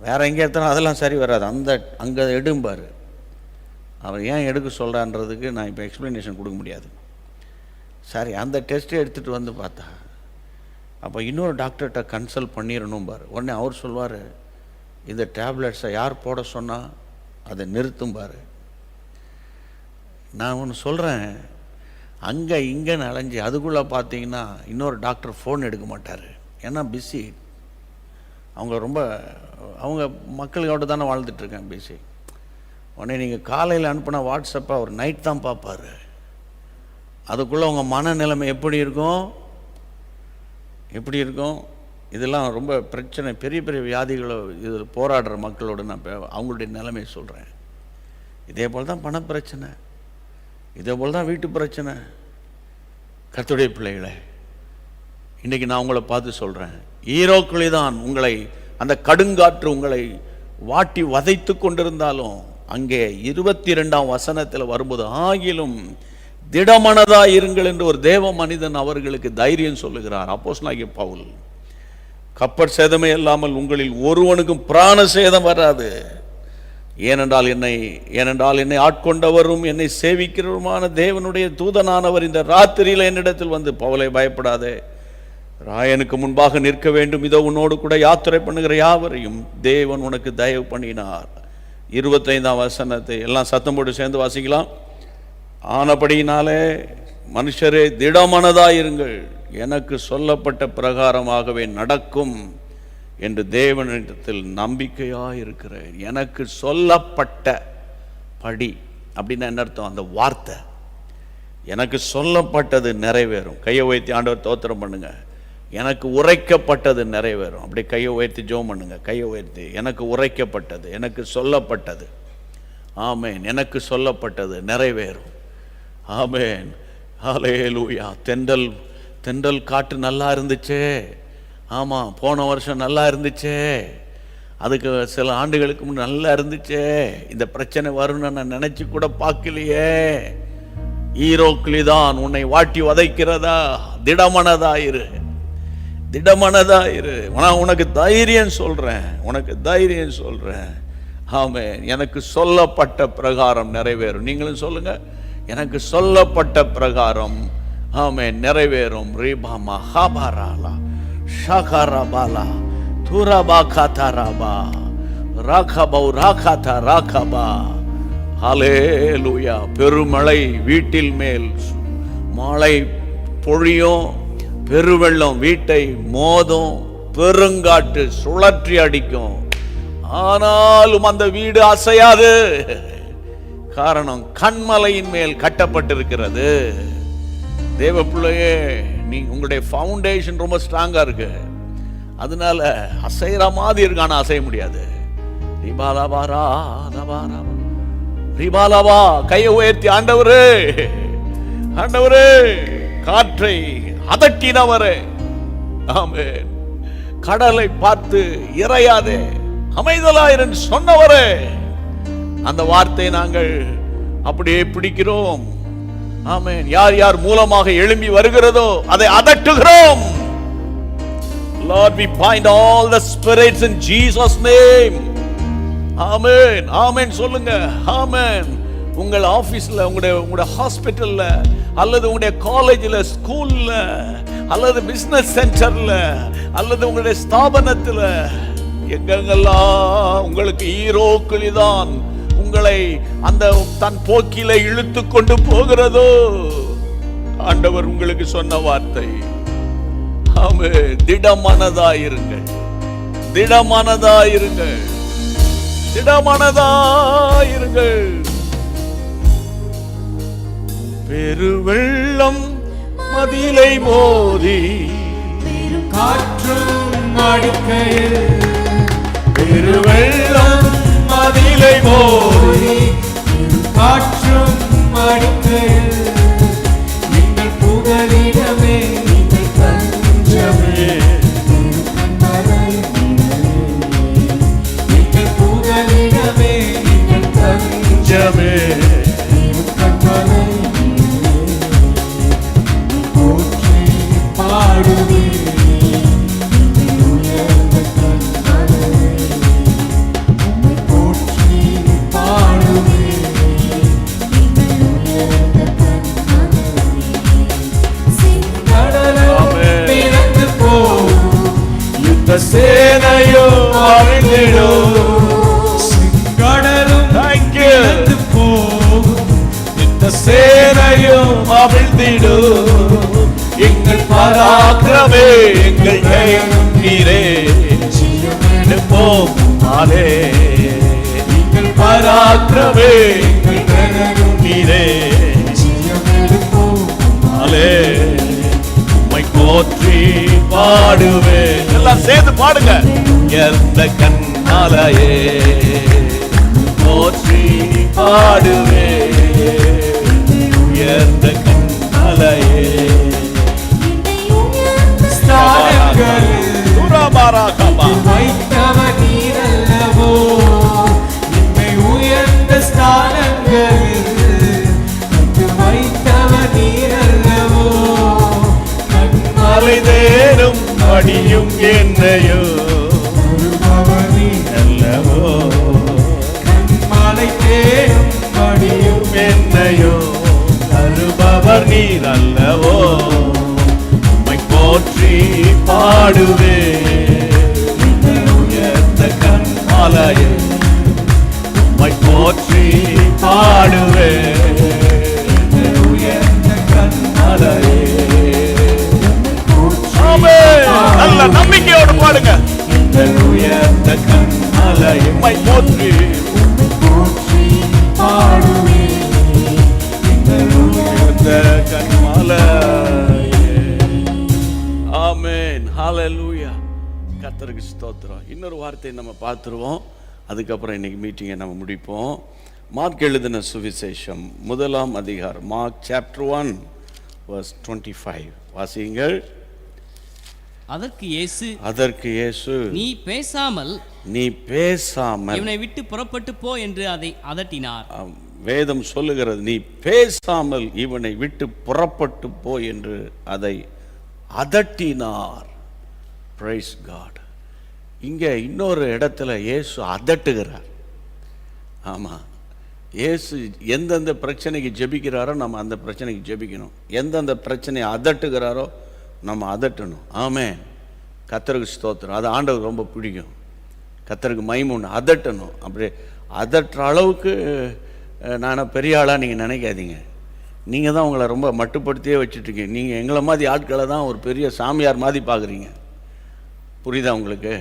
வேறு எங்கே எடுத்தாலும் அதெல்லாம் சரி வராது, அங்கே எடும்பார். அவர் ஏன் எடுக்க சொல்கிறான்றதுக்கு நான் இப்போ எக்ஸ்ப்ளனேஷன் கொடுக்க முடியாது. சரி, அந்த டெஸ்ட்டை எடுத்துகிட்டு வந்து பார்த்தா, அப்போ இன்னொரு டாக்டர்கிட்ட கன்சல்ட் பண்ணிடணும் பார். உடனே அவர் சொல்வார், இந்த டேப்லெட்ஸை யார் போட சொன்னால் அதை நிறுத்தும் பார். நான் ஒன்று சொல்கிறேன், அங்கே இங்கேன்னு அலைஞ்சி அதுக்குள்ளே பார்த்தீங்கன்னா இன்னொரு டாக்டர் ஃபோன் எடுக்க மாட்டார், ஏன்னா பிஸி. அவங்க மக்களோட தானே வாழ்ந்துட்டுருக்கேன், பிஸி. உடனே நீங்கள் காலையில் அனுப்பினா வாட்ஸ்அப்பை அவர் நைட் தான் பார்ப்பார். அதுக்குள்ளே உங்கள் மனநிலைமை எப்படி இருக்கும்? இதெல்லாம் ரொம்ப பிரச்சனை, பெரிய பெரிய வியாதிகளோ இதில் போராடுற மக்களோடு நான் அவங்களுடைய நிலைமையை சொல்கிறேன். இதே போல் தான் பணப்பிரச்சனை, இதே போல் தான் வீட்டு பிரச்சனை. கர்த்தருடைய பிள்ளைகளை, இன்றைக்கி நான் உங்களை பார்த்து சொல்கிறேன், ஈரோக்களி தான் உங்களை, அந்த கடுங்காற்று உங்களை வாட்டி வதைத்து கொண்டிருந்தாலும், அங்கே 22ஆம் வசனத்தில் வரும்போது, ஆகிலும் திடமனதாக இருங்கள் என்று ஒரு தேவ மனிதன் அவர்களுக்கு தைரியம் சொல்லுகிறார். அப்போஸ்தலனாகிய பவுல், கப்பற் சேதமே இல்லாமல் உங்களில் ஒருவனுக்கும் பிராண சேதம் வராது, ஏனென்றால் என்னை ஆட்கொண்டவரும் என்னை சேவிக்கிறவருமான தேவனுடைய தூதனானவர் இந்த ராத்திரியில் என்னிடத்தில் வந்து, பவுலை பயப்படாதே, ராயனுக்கு முன்பாக நிற்க வேண்டும், இதோ உன்னோடு கூட யாத்திரை பண்ணுகிற யாவரையும் தேவன் உனக்கு தயவு பண்ணினார். 25ஆம் வசனத்தை எல்லாம் சத்தம் போட்டு சேர்ந்து வாசிக்கலாம். ஆனபடியினாலே மனுஷரே திடமனதாயிருங்கள், எனக்கு சொல்லப்பட்ட பிரகாரமாகவே நடக்கும் என்று தேவனிடத்தில் நம்பிக்கையாயிருக்கிறேன். எனக்கு சொல்லப்பட்ட படி அப்படின்னா என்ன அர்த்தம்? அந்த வார்த்தை எனக்கு சொல்லப்பட்டது நிறைவேறும். கையை உயர்த்தி ஆண்டவர் தோத்திரம் பண்ணுங்க. எனக்கு உரைக்கப்பட்டது நிறைவேறும். அப்படி கையை உயர்த்தி ஜெபம் பண்ணுங்க. கையை உயர்த்தி, எனக்கு உரைக்கப்பட்டது, எனக்கு சொல்லப்பட்டது, ஆமேன், எனக்கு சொல்லப்பட்டது நிறைவேறும். ஆமேன், ஹல்லேலூயா. தென்றல் காற்று நல்லா இருந்துச்சே, ஆமாம், போன வருஷம் நல்லா இருந்துச்சே, அதுக்கு சில ஆண்டுகளுக்கு முன்னே நல்லா இருந்துச்சே, இந்த பிரச்சனை வரும்னு நான் நினச்சி கூட பார்க்கலையே. ஈரோக்களி தான் உன்னை வாட்டி வதைக்கிறதா, திடமனதாயிரு. நான் உனக்கு தைரியம் சொல்றேன், ஆமென். எனக்கு சொல்லப்பட்ட பிரகாரம் நிறைவேறும். நீங்களும் சொல்லுங்க, எனக்கு சொல்லப்பட்ட பிரகாரம் ஆமென் நிறைவேறும். ரீபாமா ஹாபாராலா ஷகரபாலா துரபா கதரபா ராகபௌ ராகதா ராகபா. ஹல்லேலூயா. பெருமழை வீட்டில் மேல் மழை பொழியும், பெருவெள்ளம் வீட்டை மோதும், பெருங்காற்று சுழற்றி அடிக்கும், ஆனாலும் அந்த வீடு அசையாது. காரணம், கண்மலையின் மேல் கட்டப்பட்டிருக்கிறது. தேவ பிள்ளையே, நீ உங்களுடைய ஃபவுண்டேஷன் ரொம்ப ஸ்ட்ராங்கா இருக்கு, அதனால அசைற மாதிரி இருக்கு, ஆனா அசைய முடியாது. ரிபாலவா கையை உயர்த்தி, ஆண்டவரே, காற்றை அதட்டினவரே, ஆமென், கடலை பார்த்து இறையாதே அமைதலாயிரன் சொன்னவரே, அந்த வார்த்தையை நாங்கள் அப்படியே பிடிக்கிறோம். ஆமென். யார் யார் மூலமாக எழும்பி வருகிறதோ அதை அதட்டுகிறோம். Lord, we bind all the spirits in Jesus name. ஆமென், ஆமென் சொல்லுங்க. ஆமென். உங்கள் ஆபீஸ்ல, உங்களுடைய ஹாஸ்பிட்டல்ல, அல்லது உங்களுடைய காலேஜ்ல, ஸ்கூல்ல, அல்லது பிசினஸ் சென்டர்ல, அல்லது உங்களுடைய ஸ்தாபனத்துல, எங்கெங்கெல்லாம் உங்களுக்கு ஈரோக்களிதான் உங்களை அந்த தன் போக்கில இழுத்து கொண்டு போகிறதோ? ஆண்டவர் உங்களுக்கு சொன்ன வார்த்தை. ஆமென். திடமனதாயிருங்கள், திடமனதாயிருங்கள், திடமனதாயிருங்கள். பெருவெள்ளம் மதிலை மோதி காற்றும் அடிக்கையில், பெருவெள்ளம் மதிலை மோதி காற்றும் அடிக்கையில், நீங்கள் புகலிடமே, நீங்கள் தஞ்சமே, நீங்கள் புகலிடமே, நீங்கள் தஞ்சமே, போற்றி பாடுவே சேனையோ அழிந்திடும், கடலும் இழந்து போகும், இந்த சேனையும் அவிழ்ந்திடும். எங்கள் பராக்கிரமே, எங்கள் கையும் நீரே, எடுப்போம் ஆலே. எங்கள் பராக்கிரமே, எங்கள் கையும் நீரே, ஆலே. உம்மை போற்றி பாடுவே. எல்லாம் சேர்ந்து பாடுங்க. உயர்ந்த கண்மலையே போற்றி பாடுவே, உயர்ந்த கண்மலையே. வைத்தவர் நீரல்லவோ, என்னை உயர்ந்த ஸ்தானங்களில் வைத்தவர் நீரல்லவோ, கண்மலை தேரும் படியும் என்னையோ அல்லவோ, கண்மலை தேடும் படியும் என்னையோ தருபவர் நீர் அல்லவோ. உம்மை போற்றி பாடுவே, உயர்ந்த கண்மலையே. உம்மை போற்றி பாடுவே, உயர்ந்த கண்மலையே. நல்ல நம்பிக்கையோடு பாடுங்க. உயர்ந்த கண்மலை உம்மை போற்றி பாடுவே, உயர்ந்த கண்மலை. ஆமென். ஹல்லேலூயா. கர்த்தருக்கு ஸ்தோத்திரம். இன்னொரு வார்த்தையை நம்ம பார்த்துருவோம், அதுக்கப்புறம் இன்னைக்கு மீட்டிங்கை நம்ம முடிப்போம். மார்க் எழுதின சுவிசேஷம் 1 அதிகாரம், மார்க் சாப்டர் 1 verse 25 வாசியுங்கள். அதற்கு இயேசு நீ பேசாமல் இவனை விட்டு புறப்பட்டு போ என்று அதை அதட்டினார். வேதம் சொல்லுகிறது, நீ பேசாமல் இவனை விட்டு புறப்பட்டு போ என்று அதை அதட்டினார். Price God. இங்க இன்னொரு இடத்துல இயேசு அதட்டுகிறார். ஆமா, இயேசு எந்தெந்த பிரச்சனைக்கு ஜெபிக்கிறாரோ நம்ம அந்த பிரச்சனைக்கு ஜெபிக்கணும். எந்தெந்த பிரச்சனையை அதட்டுகிறாரோ நம்ம அதட்டணும். ஆமென். கர்த்தருக்கு ஸ்தோத்திரம். அது ஆண்டவருக்கு ரொம்ப பிடிக்கும். கர்த்தருக்கு மகிமை உண்டு. அதட்டணும். அப்படியே அதட்டுற அளவுக்கு நான் பெரிய ஆளாக நீங்கள் நினைக்காதீங்க. நீங்கள் தான் உங்களை ரொம்ப மட்டுப்படுத்தியே வச்சுட்ருக்கீங்க. நீங்கள் எங்களை மாதிரி ஆட்களை தான் ஒரு பெரிய சாமியார் மாதிரி பார்க்குறீங்க. புரியுதா உங்களுக்கு?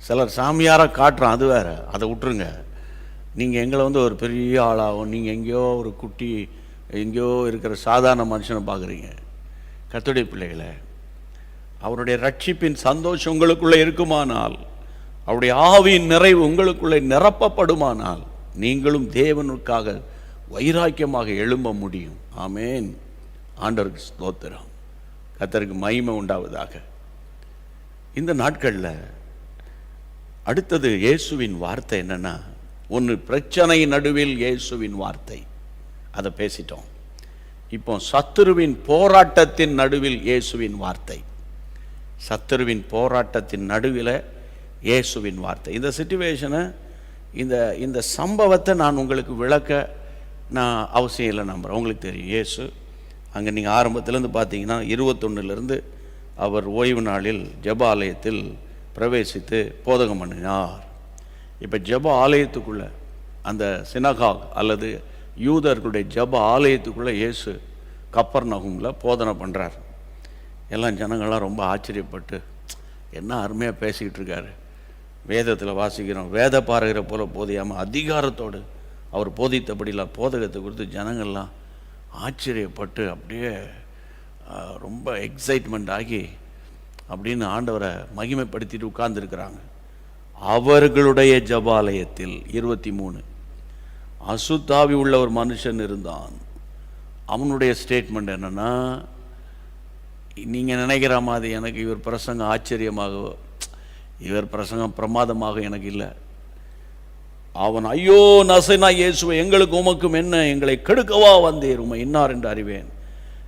சிலர் சாமியாராக காட்டுறோம், அது வேறு, அதை விட்டுருங்க. நீங்கள் எங்களை ஒரு பெரிய ஆளாகும், நீங்கள் எங்கேயோ ஒரு குட்டி எங்கேயோ இருக்கிற சாதாரண மனுஷனை பார்க்குறீங்க. கர்த்தருடைய பிள்ளைகளை, அவருடைய ரட்சிப்பின் சந்தோஷம் உங்களுக்குள்ளே இருக்குமானால், அவருடைய ஆவியின் நிறைவு உங்களுக்குள்ளே நிரப்பப்படுமானால், நீங்களும் தேவனுக்காக வைராக்கியமாக எழும்ப முடியும். ஆமென். ஆண்டவருக்கு ஸ்தோத்திரம். கர்த்தருக்கு மகிமை உண்டாவதாக. இந்த நாட்களில் அடுத்தது இயேசுவின் வார்த்தை என்னன்னா, ஒன்று பிரச்சனை நடுவில் இயேசுவின் வார்த்தை, அதை பேசிட்டோம். இப்போ சத்துருவின் போராட்டத்தின் நடுவில் இயேசுவின் வார்த்தை. சத்துருவின் போராட்டத்தின் நடுவில் இயேசுவின் வார்த்தை. இந்த சிச்சுவேஷனை, இந்த சம்பவத்தை நான் உங்களுக்கு விளக்க நான் அவசியம் இல்லை நம்புகிறேன். உங்களுக்கு தெரியும். இயேசு அங்கே நீங்கள் ஆரம்பத்திலேருந்து பார்த்தீங்கன்னா 21 அவர் ஓய்வு நாளில் ஜெப ஆலயத்தில் பிரவேசித்து போதகம் பண்ணினார். இப்போ ஜெப ஆலயத்துக்குள்ளே அந்த சினகாக் அல்லது யூதர்களுடைய ஜப ஆலயத்துக்குள்ளே இயேசு கப்பர்நகூமில் போதனை பண்ணுறார். எல்லாம் ஜனங்கள்லாம் ரொம்ப ஆச்சரியப்பட்டு, என்ன அருமையாக பேசிக்கிட்டு இருக்காரு, வேதத்தில் வாசிக்கிறோம், வேத பாருகிற போல போதியாமல் அதிகாரத்தோடு அவர் போதித்தபடிலாம் போதகத்தை கொடுத்து ஜனங்கள்லாம் ஆச்சரியப்பட்டு அப்படியே ரொம்ப எக்ஸைட்மெண்ட் ஆகி அப்படின்னு ஆண்டவரை மகிமைப்படுத்திட்டு உட்கார்ந்துருக்கிறாங்க. அவர்களுடைய ஜபாலயத்தில் 23 அசுத்தாவி உள்ள ஒரு மனுஷன் இருந்தான். அவனுடைய ஸ்டேட்மெண்ட் என்னன்னா, நீங்கள் நினைக்கிற மாதிரி எனக்கு இவர் பிரசங்கம் ஆச்சரியமாக, இவர் பிரசங்கம் பிரமாதமாக எனக்கு இல்லை. அவன், ஐயோ நசனா இயேசுவை, எங்களுக்கு உமக்கும் என்ன, எங்களை கெடுக்கவா வந்தீர், உமை இன்னார் என்று அறிவேன்,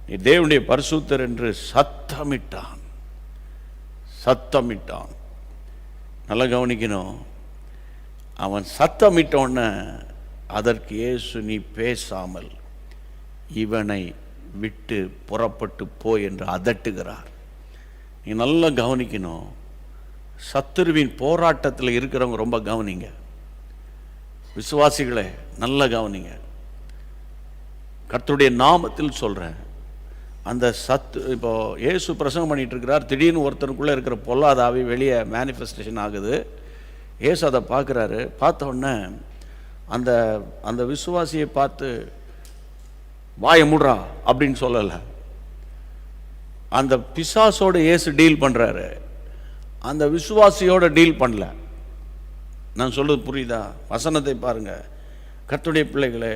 நீ தேவனுடைய பரிசுத்தர் என்று சத்தமிட்டான். நல்லா கவனிக்கணும். அவன் சத்தமிட்டோன்ன அதற்கு இயேசு, நீ பேசாமல் இவனை விட்டு புறப்பட்டு போ என்று அதட்டுகிறார். நீ நல்லா கவனிக்கணும். சத்துருவின் போராட்டத்தில் இருக்கிறவங்க ரொம்ப கவனிங்க. விசுவாசிகளே நல்லா கவனிங்க. கர்த்தருடைய நாமத்தில் சொல்கிறேன். அந்த இப்போ இயேசு பிரசங்கம் பண்ணிட்டு இருக்கிறார். திடீர்னு ஒருத்தனுக்குள்ளே இருக்கிற பொல்லாத ஆவி வெளியே மேனிஃபெஸ்டேஷன் ஆகுது. இயேசு அதை பார்க்குறாரு. பார்த்த உடனே அந்த அந்த விசுவாசியை பார்த்து வாயை மூடுறா அப்படின்னு சொல்லலை. அந்த பிசாசோடு இயேசு டீல் பண்ணுறாரு, அந்த விசுவாசியோட டீல் பண்ணல. நான் சொல்றது புரியுதா? வசனத்தை பாருங்க கர்த்தருடைய பிள்ளைகளே.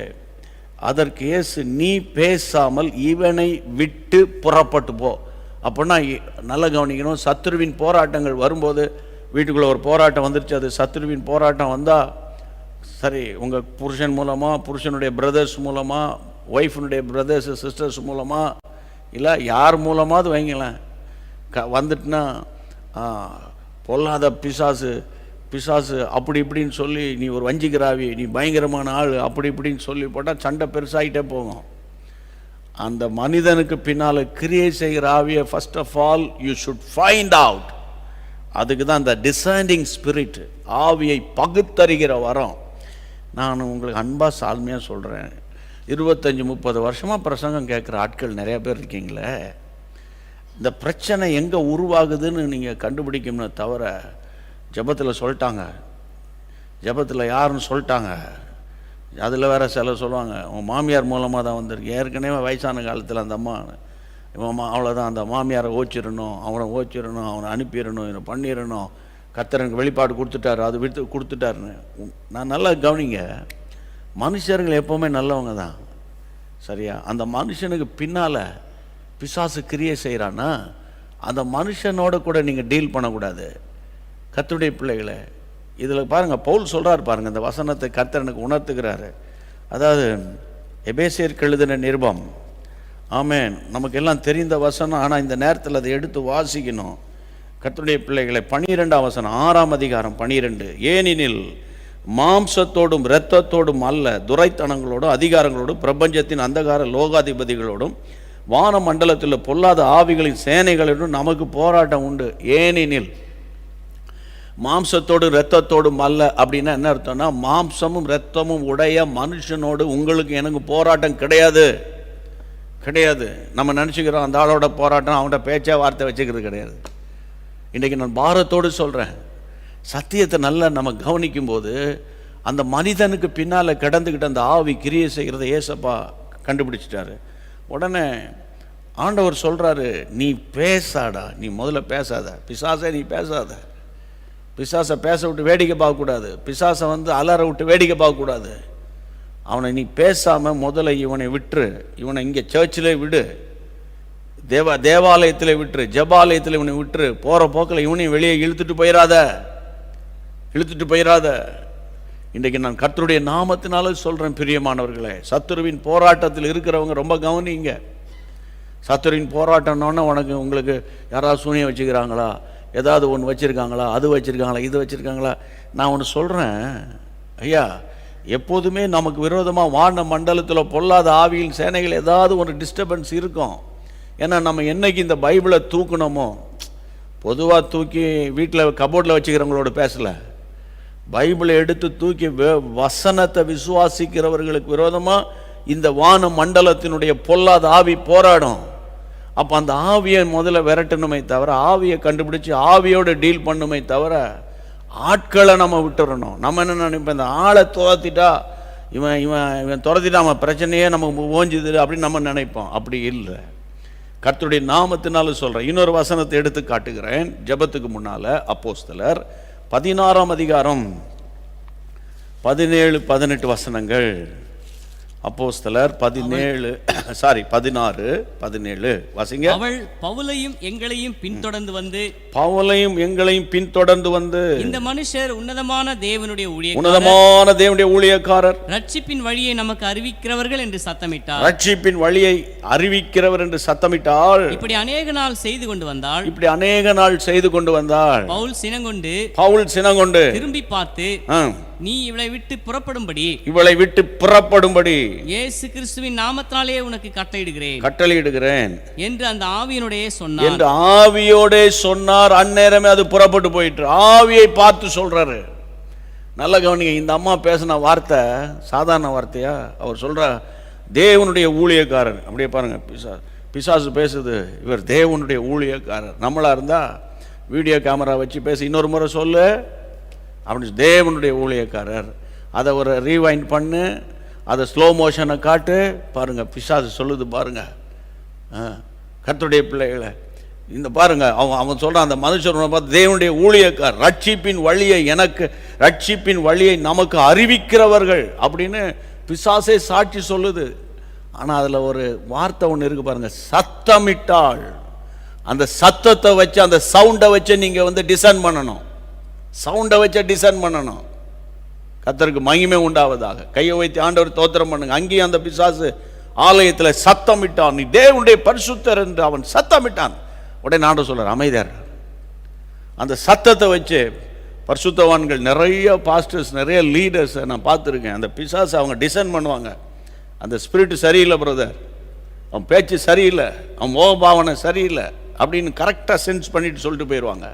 அதற்கு இயேசு, நீ பேசாமல் இவனை விட்டு புறப்பட்டு போ. அப்படின்னா நல்ல கவனிக்கணும். சத்துருவின் போராட்டங்கள் வரும்போது, வீட்டுக்குள்ளே ஒரு போராட்டம் வந்துருச்சு, அது சத்துருவின் போராட்டம் வந்தால் சரி, உங்கள் புருஷன் மூலமாக, புருஷனுடைய பிரதர்ஸ் மூலமாக, ஒய்ஃபினுடைய பிரதர்ஸ் சிஸ்டர்ஸ் மூலமாக, இல்லை யார் மூலமாவது வைங்களேன், வந்துட்டுனா பொல்லாத பிசாசு அப்படி இப்படின்னு சொல்லி, நீ ஒரு வஞ்சிக்கிறாவி, நீ பயங்கரமான ஆள், அப்படி இப்படின்னு சொல்லி போட்டால் சண்டை பெருசாகிட்டே போகும். அந்த மனிதனுக்கு பின்னால் கிரியை செய்கிற ஆவியை first of all you should find out. அதுக்கு தான் அந்த டிசைனிங் ஸ்பிரிட், ஆவியை பகுத்தறிகிற வரம். நான் உங்களுக்கு அன்பாக சால்மையாக சொல்கிறேன், 25-30 வருஷமாக பிரசங்கம் கேட்குற ஆட்கள் நிறைய பேர் இருக்கீங்களே. இந்த பிரச்சனை எங்கே உருவாகுதுன்னு நீங்கள் கண்டுபிடிக்கணும்னு தவிர, ஜபத்தில் சொல்லிட்டாங்க, ஜபத்தில் யாருன்னு சொல்லிட்டாங்க, அதில் வேறு சில சொல்லுவாங்க, உன் மாமியார் மூலமாக தான் வந்திருக்கு. ஏற்கனவே வயசான காலத்தில் அந்த அம்மா அவ்வளோதான், அந்த மாமியாரை ஓச்சிடணும், அவனை அனுப்பிடணும், இவனை பண்ணிடணும், கர்த்தருக்கு வெளிப்பாடு கொடுத்துட்டாரு, அது விட்டு கொடுத்துட்டாருன்னு. நான் நல்லா கவனிங்க, மனுஷர்கள் எப்போவுமே நல்லவங்க தான், சரியா? அந்த மனுஷனுக்கு பின்னால் பிசாசு கிரியை செய்கிறான்னா அந்த மனுஷனோட கூட நீங்கள் டீல் பண்ணக்கூடாது. கர்த்தருடைய பிள்ளைகளை, இதில் பாருங்கள், பவுல் சொல்கிறார் பாருங்கள், இந்த வசனத்தை கர்த்தர் எனக்கு உணர்த்துகிறாரு. அதாவது எபேசியருக்கு எழுதின நிருபம், ஆமென், நமக்கு எல்லாம் தெரிந்த வசனம், ஆனால் இந்த நேரத்தில் அதை எடுத்து வாசிக்கணும். கர்த்தருடைய பிள்ளைகளை, 12ஆம் வசனம், 6ஆம் அதிகாரம் 12, ஏனெனில் மாம்சத்தோடும் இரத்தத்தோடும் அல்ல, துரைத்தனங்களோடும் அதிகாரங்களோடும் பிரபஞ்சத்தின் அந்தகார லோகாதிபதிகளோடும் வான மண்டலத்தில் பொல்லாத ஆவிகளின் சேனைகளோடும் நமக்கு போராட்டம் உண்டு. ஏனெனில் மாம்சத்தோடு இரத்தத்தோடும் அல்ல அப்படின்னா என்ன அர்த்தம்னா, மாம்சமும் இரத்தமும் உடைய மனுஷனோடு உங்களுக்கு எனக்கு போராட்டம் கிடையாது. நம்ம நினச்சிக்கிறோம் அந்த ஆளோட போராட்டம், அவன்கிட்ட பேச்சா வார்த்தை வச்சுக்கிறது கிடையாது. இன்றைக்கி நான் பாரத்தோடு சொல்கிறேன், சத்தியத்தை நல்லா நம்ம கவனிக்கும் போது அந்த மனிதனுக்கு பின்னால் கிடந்துக்கிட்ட அந்த ஆவி கிரியை செய்கிறத ஏசப்பா கண்டுபிடிச்சிட்டாரு. உடனே ஆண்டவர் சொல்கிறாரு, நீ பேசாடா, நீ முதல்ல பேசாத, பிசாசை நீ பேசாத, பிசாசை பேச விட்டு வேடிக்கை பார்க்கக்கூடாது, பிசாசை அலற விட்டு வேடிக்கை பார்க்கக்கூடாது. அவனை நீ பேசாமல் முதல்ல இவனை விட்டுரு, இவனை இங்கே சர்ச்சில் விடு, தேவாலயத்தில் விட்டுரு, ஜபாலயத்தில் இவனை விட்டுரு, போகிற போக்கில் இவனையும் வெளியே இழுத்துட்டு போயிடாத. இன்றைக்கு நான் கர்த்தருடைய நாமத்தினால சொல்கிறேன் பிரியமானவர்களே, சத்துருவின் போராட்டத்தில் இருக்கிறவங்க ரொம்ப கவனிங்க. சத்துருவின் போராட்டம்னோன்னா உங்களுக்கு யாராவது சூனியம் வச்சுக்கிறாங்களா, ஏதாவது ஒன்று வச்சுருக்காங்களா, அது வச்சுருக்காங்களா, இது வச்சுருக்காங்களா? நான் ஒன்று சொல்கிறேன் ஐயா, எப்போதுமே நமக்கு விரோதமாக வான மண்டலத்தில் பொல்லாத ஆவியின் சேனைகள் ஏதாவது ஒரு டிஸ்டர்பன்ஸ் இருக்கும். ஏன்னா நம்ம என்னைக்கு இந்த பைபிளை தூக்கணுமோ, பொதுவாக தூக்கி வீட்டில் கபோர்டில் வச்சுக்கிறவங்களோட பேசலை, பைபிளை எடுத்து தூக்கி வசனத்தை விசுவாசிக்கிறவர்களுக்கு விரோதமா இந்த வான மண்டலத்தினுடைய பொல்லாத ஆவி போராடும். அப்போ அந்த ஆவியை முதல்ல விரட்டணுமே தவிர, ஆவியை கண்டுபிடிச்சு ஆவியோட டீல் பண்ணுமே தவிர ஆட்களை நம்ம விட்டுறணும். நம்ம என்ன நினைப்போம், இந்த ஆளை துரத்திட்டா இவன் இவன் இவன் துரத்திட்டா அவன் பிரச்சனையே நமக்கு ஓஞ்சுது அப்படின்னு நம்ம நினைப்போம். அப்படி இல்லை. கர்த்தருடைய நாமத்தினால சொல்கிறேன். இன்னொரு வசனத்தை எடுத்து காட்டுகிறேன் ஜெபத்துக்கு முன்னால். அப்போஸ்தலர் 16ஆம் அதிகாரம் 17-18 வசனங்கள். அப்போஸ்தலர் 16-17 வாசிங்க. அவள் பவுலையும் எங்களையும் பின்தொடர்ந்து வந்து இந்த மனுஷர் உன்னதமான தேவனுடைய ஊழியக்காரர், ரட்சிப்பின் வழியை நமக்கு அறிவிக்கிறவர்கள் என்று சத்தமிட்டார். ரட்சிப்பின் வழியை அறிவிக்கிறவர் என்று சத்தமிட்டால் இப்படி அநேக நாள் செய்து கொண்டு வந்தாள். பவுல் சினங்கொண்டு திரும்பி பார்த்து, நீ இவளை விட்டு புறப்படும்படி இயேசு கிறிஸ்துவின் நாமத்தினாலே உனக்கு கட்டளையிடுகிறேன் என்று அந்த ஆவியோடே சொன்னார். அந்நேரமே அது புறப்பட்டு போயிட்டு ஆவியை பார்த்து சொல்றாரு. நல்ல கவனிங்க, இந்த அம்மா பேசின வார்த்தை சாதாரண வார்த்தையா? அவர் சொல்ற தேவனுடைய ஊழியக்காரர். அப்படியே பாருங்க, பிசாசு பேசுது, இவர் தேவனுடைய ஊழியக்காரர். நம்மளா இருந்தா வீடியோ கேமரா வச்சு பேச, இன்னொரு முறை சொல்லு அப்படின்னு, தேவனுடைய ஊழியக்காரர். அதை ஒரு ரீவைண்ட் பண்ணு, அதை ஸ்லோ மோஷனை காட்டு, பாருங்க பிசாசு சொல்லுது பாருங்க. கர்த்தருடைய பிள்ளைகளை இந்த பாருங்க, அவன் சொல்றான், அந்த மனுஷனை பார்த்து தேவனுடைய ஊழியக்காரர், ரட்சிப்பின் வழியை நமக்கு அறிவிக்கிறவர்கள் அப்படின்னு பிசாசே சாட்சி சொல்லுது. ஆனால் அதில் ஒரு வார்த்தை ஒன்று இருக்கு பாருங்க, சத்தமிட்டாள். அந்த சத்தத்தை வச்சு, அந்த சவுண்டை வச்சு நீங்கள் டிசைன் பண்ணணும். கர்த்தருக்கு மகிமை உண்டாவதாக. கையை வைத்து ஆண்டவர் தோத்திரம் பண்ணுங்க. அங்கேயும் அந்த பிசாசு ஆலயத்தில் சத்தமிட்டான், நீ தேவனுடைய பரிசுத்தர் என்று அவன் சத்தமிட்டான். உடனே ஆண்டவர் சொல்றார், அமைதியார். அந்த சத்தத்தை வச்சு பரிசுத்தவான்கள், நிறைய பாஸ்டர்ஸ், நிறைய லீடர்ஸ் நான் பார்த்துருக்கேன். அந்த பிசாசு அவங்க டிசைன் பண்ணுவாங்க. அந்த ஸ்பிரிட் சரியில்லை பிரதர், அவன் பேச்சு சரியில்லை, அவன் மோகபாவனை சரியில்லை அப்படின்னு கரெக்டாக சென்ஸ் பண்ணிட்டு சொல்லிட்டு போயிடுவாங்க.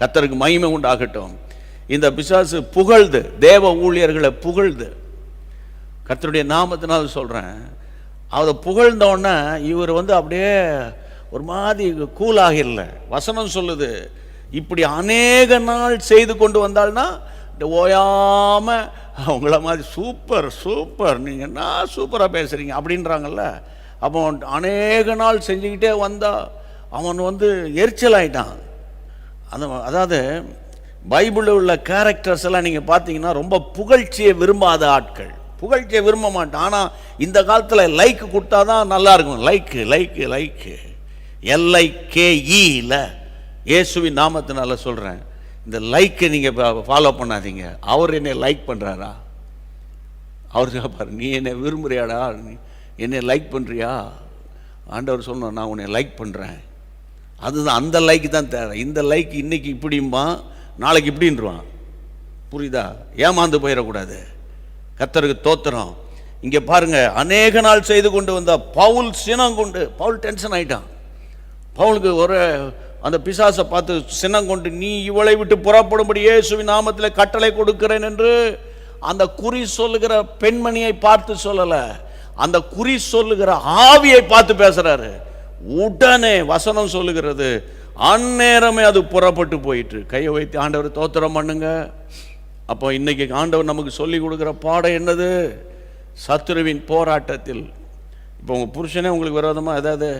கர்த்தருக்கு மகிமை உண்டாகட்டும். இந்த பிசாசு புகழ்து, தேவ ஊழியர்களை புகழ்து. கர்த்தருடைய நாமத்தினால சொல்கிறேன். அதை புகழ்ந்தோடனே இவர் அப்படியே ஒரு மாதிரி கூலாகிடல. வசனம் சொல்லுது, இப்படி அநேக நாள் செய்து கொண்டு வந்தாள்னா ஓயாமல் அவங்கள மாதிரி சூப்பர் நீங்கள் என்ன சூப்பராக பேசுகிறீங்க அப்படின்றாங்கல்ல. அப்போ அநேக நாள் செஞ்சுக்கிட்டே வந்தால் அவன் எரிச்சல் ஆயிட்டான். அதாவது பைபிளில் உள்ள கேரக்டர்ஸ் எல்லாம் நீங்கள் பார்த்தீங்கன்னா ரொம்ப புகழ்ச்சியை விரும்பாத ஆட்கள், புகழ்ச்சியை விரும்ப மாட்டான். ஆனால் இந்த காலத்தில் லைக் கொடுத்தா தான் நல்லா இருக்கும். லைக்கு LIKE இயேசுவின் நாமத்தினால சொல்கிறேன். இந்த லைக்கை நீங்கள் ஃபாலோ பண்ணாதீங்க. அவர் என்னை லைக் பண்ணுறாரா? அவர் பாரு, நீ என்னை விரும்புறியாடா, என்னை லைக் பண்ணுறியா? ஆண்டவர் சொல்லணும், நான் உன்னை லைக் பண்ணுறேன். அதுதான், அந்த லைக் தான் தேவை. இந்த லைக் இன்னைக்கு இப்படிம்பா, நாளைக்கு இப்படின்றான். புரியுதா? ஏமாந்து போயிடக்கூடாது. கர்த்தருக்கு தோத்திரம். இங்கே பாருங்க, அநேக நாள் செய்து கொண்டு வந்த பவுல் சினங்கொண்டு, பவுல் டென்ஷன் ஆயிட்டான். பவுலுக்கு ஒரு அந்த பிசாசை பார்த்து சினங்கொண்டு, நீ இவளை விட்டு புறப்படும்படி இயேசுவின் நாமத்தில் கட்டளை கொடுக்கிறேன் என்று அந்த குறி சொல்லுகிற பெண்மணியை பார்த்து சொல்லலை, அந்த குறி சொல்லுகிற ஆவியை பார்த்து பேசுறாரு. உடனே வசனம் சொல்லுகிறது, அந்நேரமே அது புறப்பட்டு போயிட்டு. கையை வைத்து ஆண்டவர் தோத்திரம் பண்ணுங்க. அப்போ இன்னைக்கு ஆண்டவர் நமக்கு சொல்லி கொடுக்குற பாடம் என்னது? சத்துருவின் போராட்டத்தில். இப்போ உங்கள் புருஷனே உங்களுக்கு விரோதமாக ஏதாவது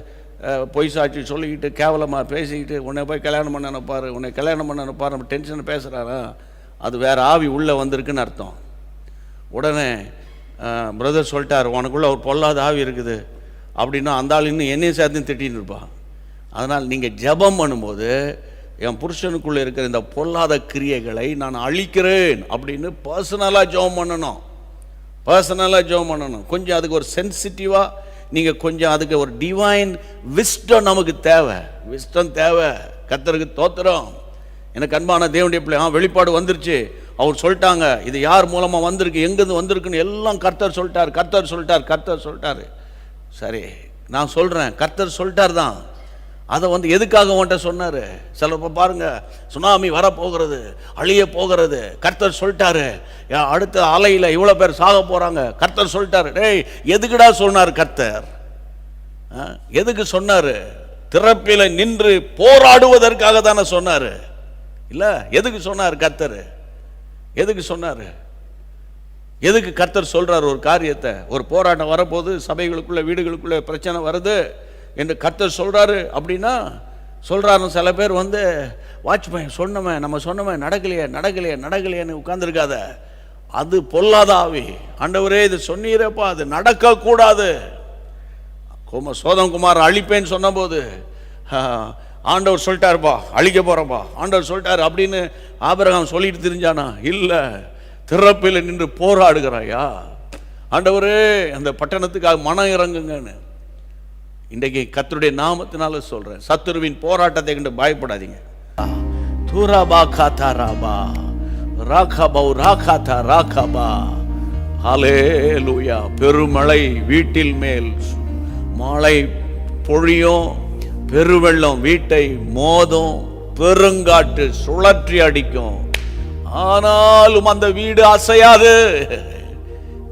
பொய் சாட்சி சொல்லிக்கிட்டு கேவலமாக பேசிக்கிட்டு உன்னை போய் கல்யாணம் பண்ண நினைப்பாரு, உன்னை கல்யாணம் பண்ண நினைப்பாரு, நம்ம டென்ஷன் பேசுகிறாரா, அது வேறு ஆவி உள்ளே வந்திருக்குன்னு அர்த்தம். உடனே பிரதர் சொல்லிட்டார், உனக்குள்ளே ஒரு பொல்லாத ஆவி இருக்குது அப்படின்னா அந்த ஆள் இன்னும் என்னையும் சேர்த்து திட்டின்னு இருப்பான். அதனால் நீங்கள் ஜெபம் பண்ணும்போது, என் புருஷனுக்குள்ளே இருக்கிற இந்த பொல்லாத கிரியைகளை நான் அழிக்கிறேன் அப்படின்னு பர்சனலாக ஜெபம் பண்ணணும். கொஞ்சம் அதுக்கு ஒரு சென்சிட்டிவாக நீங்கள் கொஞ்சம் அதுக்கு ஒரு டிவைன் விஸ்டம் நமக்கு தேவை. கர்த்தருக்கு தோத்திரம். எனக்கு அன்பான தேவனுடைய பிள்ளை, வெளிப்பாடு வந்துருச்சு, அவர் சொல்லிட்டாங்க, இது யார் மூலமாக வந்திருக்கு, எங்கேருந்து வந்திருக்குன்னு எல்லாம் கர்த்தர் சொல்லிட்டார். சரி, நான் சொல்கிறேன், கர்த்தர் சொல்லிட்டார் தான். அதை எதுக்காக உன்ட்ட சொன்னார்? சிலப்போ பாருங்க, சுனாமி வரப்போகிறது, அழிய போகிறது, கர்த்தர் சொல்லிட்டாரு, அடுத்த அலையில் இவ்வளோ பேர் சாக போகிறாங்க, கர்த்தர் சொல்லிட்டாரு. டேய், எதுக்குடா சொன்னார் கர்த்தர்? எதுக்கு சொன்னார்? திறப்பில் நின்று போராடுவதற்காக தானே சொன்னார். இல்லை, எதுக்கு சொன்னார் கர்த்தர்? எதுக்கு சொன்னார்? எதுக்கு கர்த்தர் சொல்றார் ஒரு காரியத்தை? ஒரு போராட்டம் வரப்போது, சபைகளுக்குள்ள வீடுகளுக்குள்ள பிரச்சனை வருது என்று கர்த்தர் சொல்றாரு அப்படின்னா சொல்றாரு. சில பேர் வாட்ச்மேன் சொன்னமே, நம்ம சொன்னமே, நடக்கலையே நடக்கலையே நடக்கலையேன்னு உட்கார்ந்துருக்காத. அது பொல்லாத ஆவி. ஆண்டவரே இது சொன்னீரப்பா, அது நடக்கக்கூடாது. சோதம்குமார் அழிப்பேன்னு சொன்ன போது ஆண்டவர் சொல்லிட்டாருப்பா, அழிக்க போறப்பா, ஆண்டவர் சொல்லிட்டாரு அப்படின்னு ஆபிரகாம் சொல்லிட்டு தெரிஞ்சானா? இல்லை, திறப்பில் நின்று போராடுகிறாயா? ஆண்டவரே அந்த பட்டணத்துக்காக மனம் இறங்குங்கன்னு. இன்றைக்கு கர்த்தருடைய நாமத்தினால சொல்றேன், சத்துருவின் போராட்டத்தை கண்டு பயப்படாதீங்க. தூராபா காதாராபா ராகாபா ராகாதா ராகாபா. ஹல்லேலூயா. பெருமழை வீட்டில் மேல் மழை பொழியும், பெருவெள்ளம் வீட்டை மோதும், பெருங்காற்று சுழற்றி அடிக்கும், ஆனாலும் அந்த வீடு அசையாது.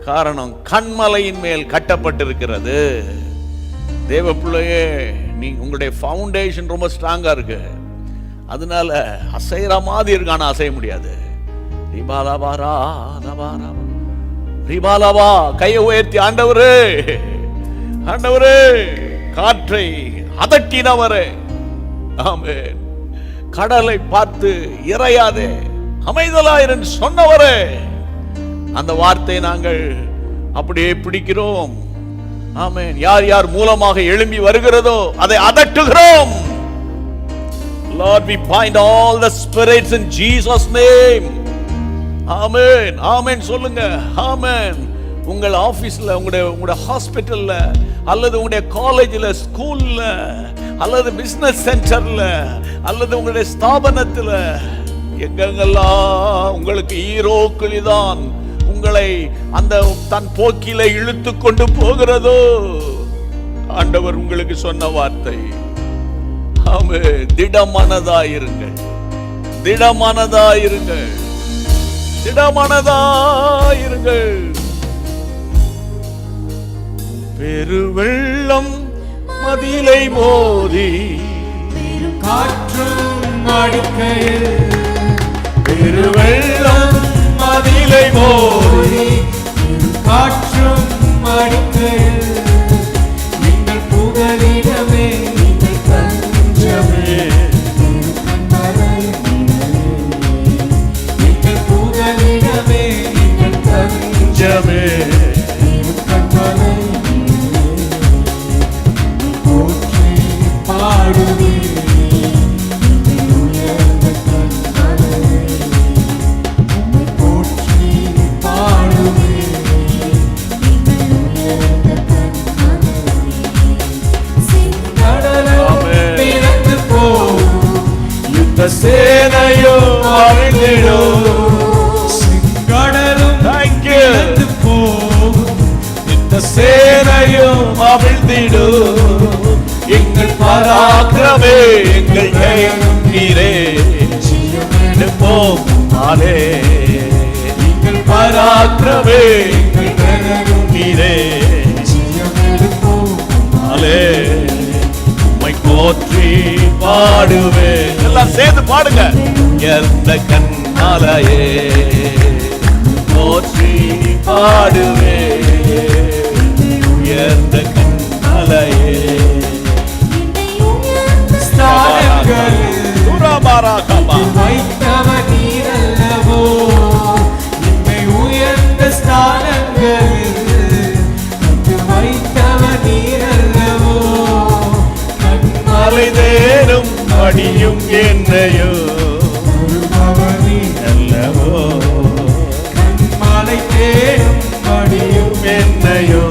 காரணம், கண்மலையின் மேல் கட்டப்பட்டிருக்கிறது. தேவ பிள்ளையே, உங்களுடைய ஃபவுண்டேஷன் ரொம்ப ஸ்ட்ராங்கா இருக்கு, அதனால அசைற மாதிரி இருக்கு, ஆனா அசைய முடியாது. ரிபாலவா, கையை உயர்த்தி, ஆண்டவரே ஆண்டவரே, காற்றை அதட்டினவரே, ஆமென், கடலை பார்த்து இறையாதே அமைதலாயிரன் சொன்னவரே, அந்த வார்த்தையை நாங்கள் அப்படியே பிடிக்கிறோம். ஆமென். யார் யார் மூலமாக எழும்பி வருகிறதோ அதை அதட்டுகிறோம். Lord, we bind all the spirits in Jesus name. ஆமென் ஆமென் சொல்லுங்க. ஆமென். உங்கள் ஆபீஸ்ல, உங்களுடைய ஹாஸ்பிட்டல்ல, அல்லது உங்களுடைய காலேஜ்ல, ஸ்கூல்ல, அல்லது பிசினஸ் சென்டர்ல, அல்லது உங்களுடைய ஸ்தாபனத்துல, எங்கெங்கெல்லாம் உங்களுக்கு ஈரோக்கிளிதான் உங்களை அந்த தன் போக்கில இழுத்து கொண்டு போகிறதோ, ஆண்டவர் உங்களுக்கு சொன்ன வார்த்தை, ஆமென், திடமனதாயிருங்கள், திடமனதாயிருங்கள், திடமனதாயிருங்கள். பெருவெள்ளம் மதிலை மோதி காற்றும் அடிக்கையில், பெருவெள்ளம் மதிலை மோதி காற்றும் அடிக்கையில், நீங்கள் புகலிடமே, நீங்கள் தஞ்சமே, நீங்கள் புகலிடமே, நீங்கள் தஞ்சமே, போற்றி பாடுவே, சேனையும் அழிந்திடும், கடலும் இழந்து போகும், இந்த சேனையும் அவிழ்ந்திடும். எங்கள் பராக்கிரமே, எங்கள் ஜெயம் நீரே, எடுப்போம் ஆலே, எங்கள் பராக்கிரமே, எங்கள் ஜெயம் நீரே, ஆலே, உம்மை போற்றி பாடுவே. எல்லாம் சேர்ந்து பாடுங்க. உயர்ந்த கண்மலையே போற்றி பாடுவே, உயர்ந்த கண்மலையே, ஸ்தானங்களில் வைத்தவர் நீரல்லவோ, என்னை உயர்ந்த ஸ்தானங்களில் வைத்தவர் நீரல்லவோ, மலை தேரும் படியும் என்னையோ அல்லவோ, மலை தேடும் படியும் என்னையோ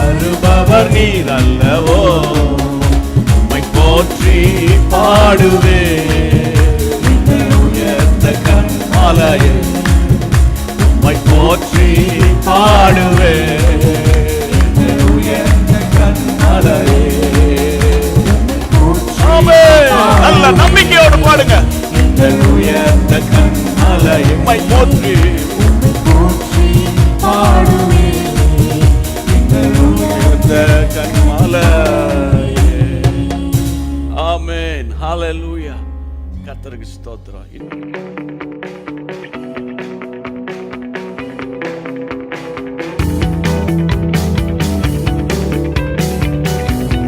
அருபவர் நீர் அல்லவோ. உம்மை போற்றி பாடுவே, உயர்ந்த கண்மலையே, உம்மை போற்றி பாடுவே, உயர்ந்த கண்மலையே, நல்ல நம்பிக்கையோடு பாடுங்க. இந்த உயர்ந்த கண்மலை எம்மை போற்றி உயர்ந்த கண்மலை. ஆமென். ஹalleluya. கர்த்தருக்கு ஸ்தோத்திரம்.